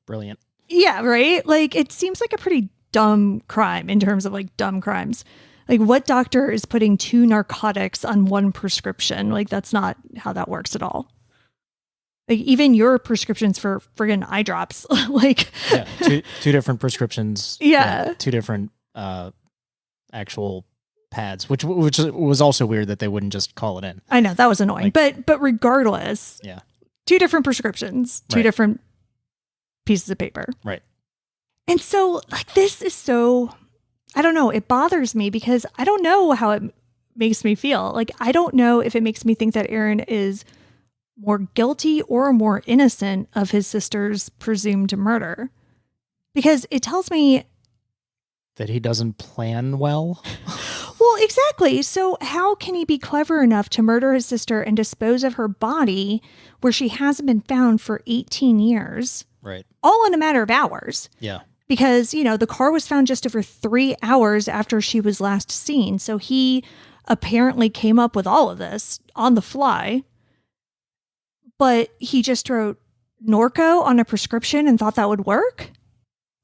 Brilliant. Yeah, right? It seems like a pretty dumb crime in terms of, dumb crimes. What doctor is putting 2 narcotics on one prescription? That's not how that works at all. Even your prescriptions for friggin' eye drops, Yeah, two different prescriptions. Yeah. 2 different actual pads, which was also weird that they wouldn't just call it in. I know, that was annoying. But regardless, yeah, 2 different prescriptions, 2 different pieces of paper. Right. And so, this is so... I don't know. It bothers me because I don't know how it makes me feel. I don't know if it makes me think that Aaron is more guilty or more innocent of his sister's presumed murder. Because it tells me that he doesn't plan well. Well, exactly. So how can he be clever enough to murder his sister and dispose of her body where she hasn't been found for 18 years? Right. All in a matter of hours. Yeah. Because, the car was found just over 3 hours after she was last seen. So he apparently came up with all of this on the fly. But he just wrote Norco on a prescription and thought that would work?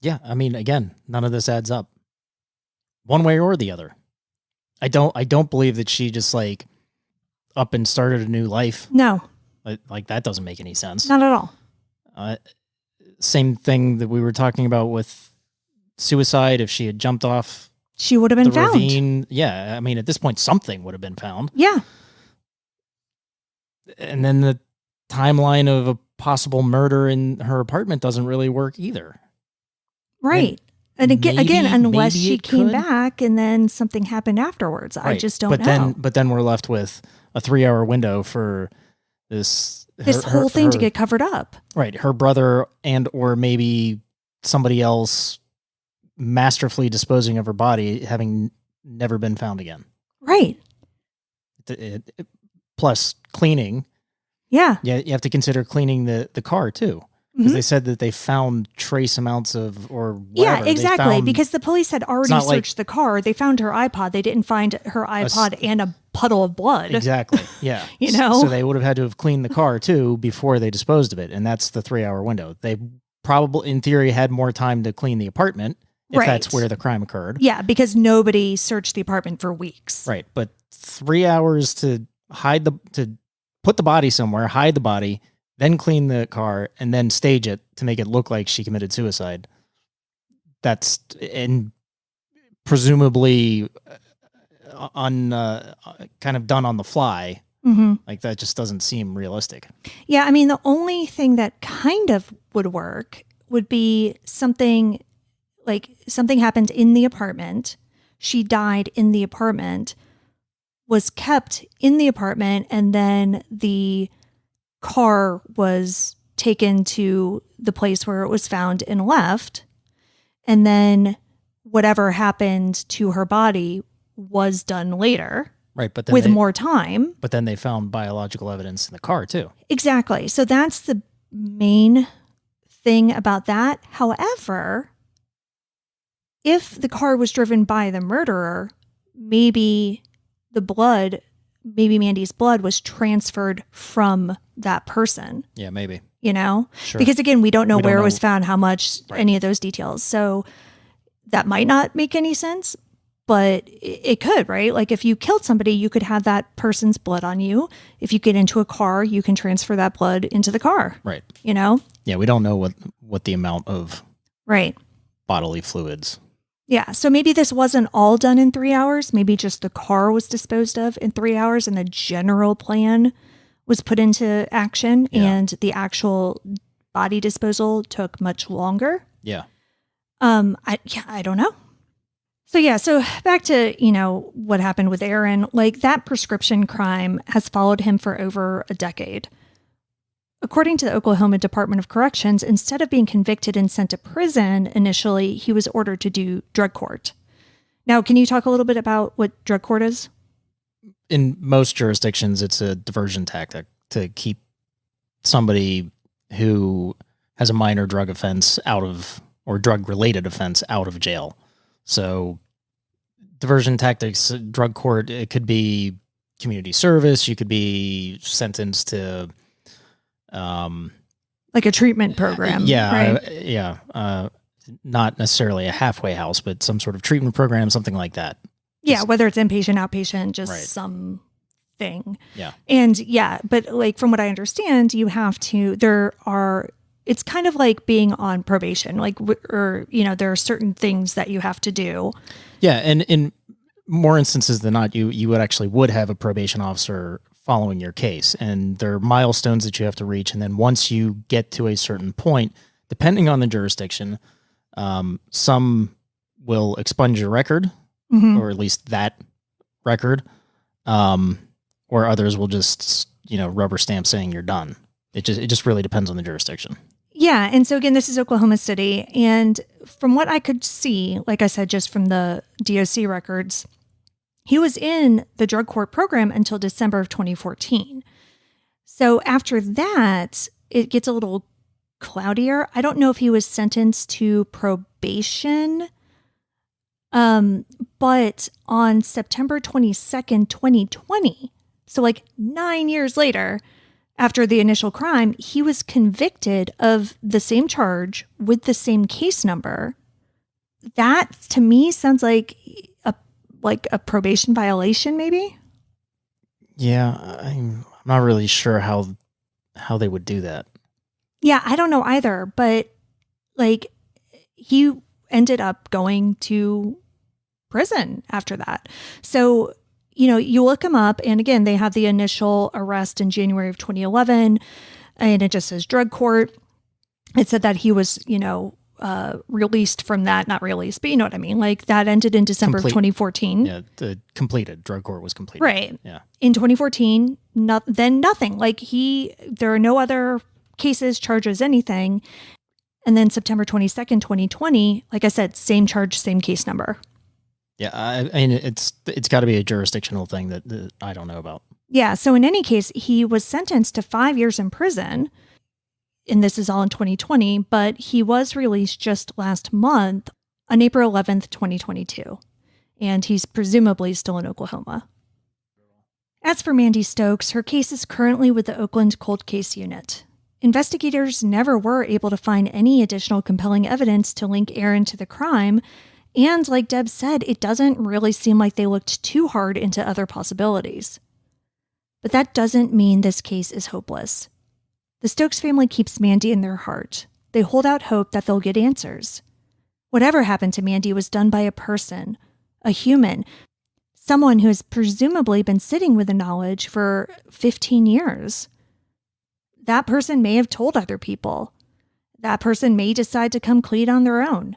Yeah. I mean, again, none of this adds up. One way or the other. I don't believe that she just up and started a new life. No. That doesn't make any sense. Not at all. Same thing that we were talking about with suicide. If she had jumped off, she would have been the found. ravine. Yeah, I mean, at this point, something would have been found. Yeah. And then the timeline of a possible murder in her apartment doesn't really work either. Right. And again, unless she came could. back and then something happened afterwards. Right. I just don't know. But then we're left with a 3-hour window for this whole thing to get covered up. Right. Her brother and or maybe somebody else masterfully disposing of her body, having never been found again. Right. Plus cleaning. Yeah. Yeah. You have to consider cleaning the car too. Because they said that they found trace amounts of, or whatever. Yeah, exactly. Because the police had already searched the car. They found her iPod. They didn't find her iPod and a puddle of blood. Exactly. Yeah. So they would have had to have cleaned the car too before they disposed of it. And that's the 3-hour window. They probably, in theory, had more time to clean the apartment if that's where the crime occurred. Yeah, because nobody searched the apartment for weeks. Right. But 3 hours to put the body somewhere, hide the body, then clean the car, and then stage it to make it look like she committed suicide. That's presumably kind of done on the fly. Mm-hmm. That just doesn't seem realistic. Yeah, I mean, the only thing that kind of would work would be something happened in the apartment. She died in the apartment, was kept in the apartment, and then the car was taken to the place where it was found and left. And then whatever happened to her body was done later. Right, but then with more time. But then they found biological evidence in the car too. Exactly. So that's the main thing about that. However, if the car was driven by the murderer, maybe Mandy's blood was transferred from that person. Yeah, maybe. Sure. Because again, we don't know where it was found, how much, any of those details. So that might not make any sense, but it could, right? Like if you killed somebody, you could have that person's blood on you. If you get into a car, you can transfer that blood into the car. Right. You know? Yeah, we don't know what the amount of right bodily fluids. Yeah, so maybe this wasn't all done in 3 hours. Maybe just the car was disposed of in 3 hours and the general plan was put into action and the actual body disposal took much longer. Yeah. I don't know. So back to, what happened with Aaron, like that prescription crime has followed him for over a decade. According to the Oklahoma Department of Corrections, instead of being convicted and sent to prison initially, he was ordered to do drug court. Now, can you talk a little bit about what drug court is? In most jurisdictions, it's a diversion tactic to keep somebody who has a minor drug offense or drug-related offense out of jail. So diversion tactics, drug court, it could be community service. You could be sentenced to like a treatment program. Yeah. Right? Not necessarily a halfway house, but some sort of treatment program, something like that. Yeah. Whether it's inpatient, outpatient, just something. Yeah. And but like from what I understand, you have to, it's kind of like being on probation, like, or, there are certain things that you have to do. Yeah. And in more instances than not, you would have a probation officer following your case, and there are milestones that you have to reach. And then once you get to a certain point, depending on the jurisdiction, some will expunge your record, or at least that record, or others will just, rubber stamp saying you're done. It just really depends on the jurisdiction. Yeah. And so again, this is Oklahoma City. And from what I could see, like I said, just from the DOC records, he was in the drug court program until December of 2014. So after that, it gets a little cloudier. I don't know if he was sentenced to probation, but on September 22nd, 2020, so like 9 years later, after the initial crime, he was convicted of the same charge with the same case number. That, to me, sounds like a probation violation, maybe? Yeah, I'm not really sure how they would do that. Yeah, I don't know either, but like he ended up going to prison after that. So, you look him up, and again, they have the initial arrest in January of 2011, and it just says drug court. It said that he was, released from that, not released, but you know what I mean? Like that ended in December of 2014. Yeah, the completed drug court was completed. Right. Yeah. In 2014, then nothing. Like there are no other cases, charges, anything. And then September 22nd, 2020, like I said, same charge, same case number. Yeah, I mean, it's got to be a jurisdictional thing that I don't know about. Yeah, so in any case, he was sentenced to 5 years in prison, and this is all in 2020, but he was released just last month on April 11th, 2022, and he's presumably still in Oklahoma. As for Mandy Stokes, her case is currently with the Oakland Cold Case Unit. Investigators never were able to find any additional compelling evidence to link Aaron to the crime, and like Deb said, it doesn't really seem like they looked too hard into other possibilities. But that doesn't mean this case is hopeless. The Stokes family keeps Mandy in their heart. They hold out hope that they'll get answers. Whatever happened to Mandy was done by a person, a human, someone who has presumably been sitting with the knowledge for 15 years. That person may have told other people. That person may decide to come clean on their own.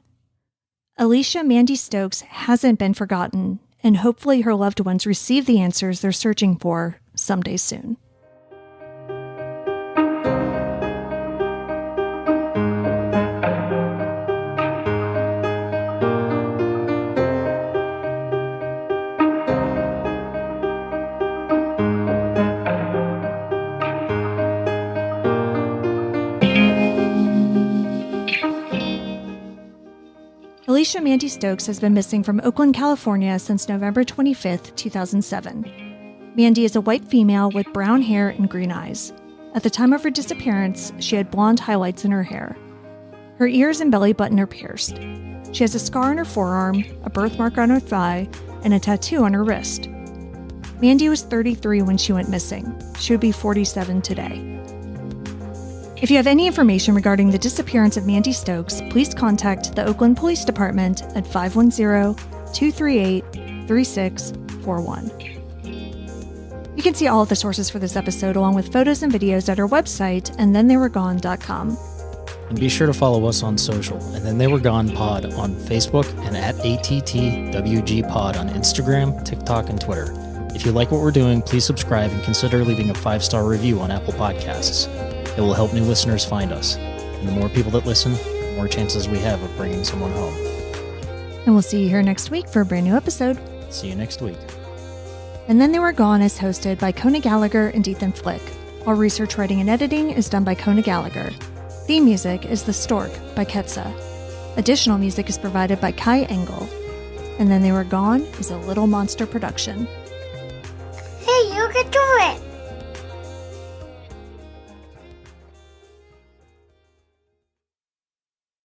Alicia Mandy Stokes hasn't been forgotten, and hopefully her loved ones receive the answers they're searching for someday soon. Alicia Mandy Stokes has been missing from Oakland, California since November 25th, 2007. Mandy is a white female with brown hair and green eyes. At the time of her disappearance, she had blonde highlights in her hair. Her ears and belly button are pierced. She has a scar on her forearm, a birthmark on her thigh, and a tattoo on her wrist. Mandy was 33 when she went missing. She would be 47 today. If you have any information regarding the disappearance of Mandy Stokes, please contact the Oakland Police Department at 510-238-3641. You can see all of the sources for this episode along with photos and videos at our website, andthentheyweregone.com. And be sure to follow us on social, And Then They Were Gone Pod on Facebook and at ATTWG Pod on Instagram, TikTok, and Twitter. If you like what we're doing, please subscribe and consider leaving a 5-star review on Apple Podcasts. It will help new listeners find us. And the more people that listen, the more chances we have of bringing someone home. And we'll see you here next week for a brand new episode. See you next week. And Then They Were Gone is hosted by Kona Gallagher and Ethan Flick. All research, writing, and editing is done by Kona Gallagher. Theme music is The Stork by Ketsa. Additional music is provided by Kai Engel. And Then They Were Gone is a Little Monster production. Hey, you can do it!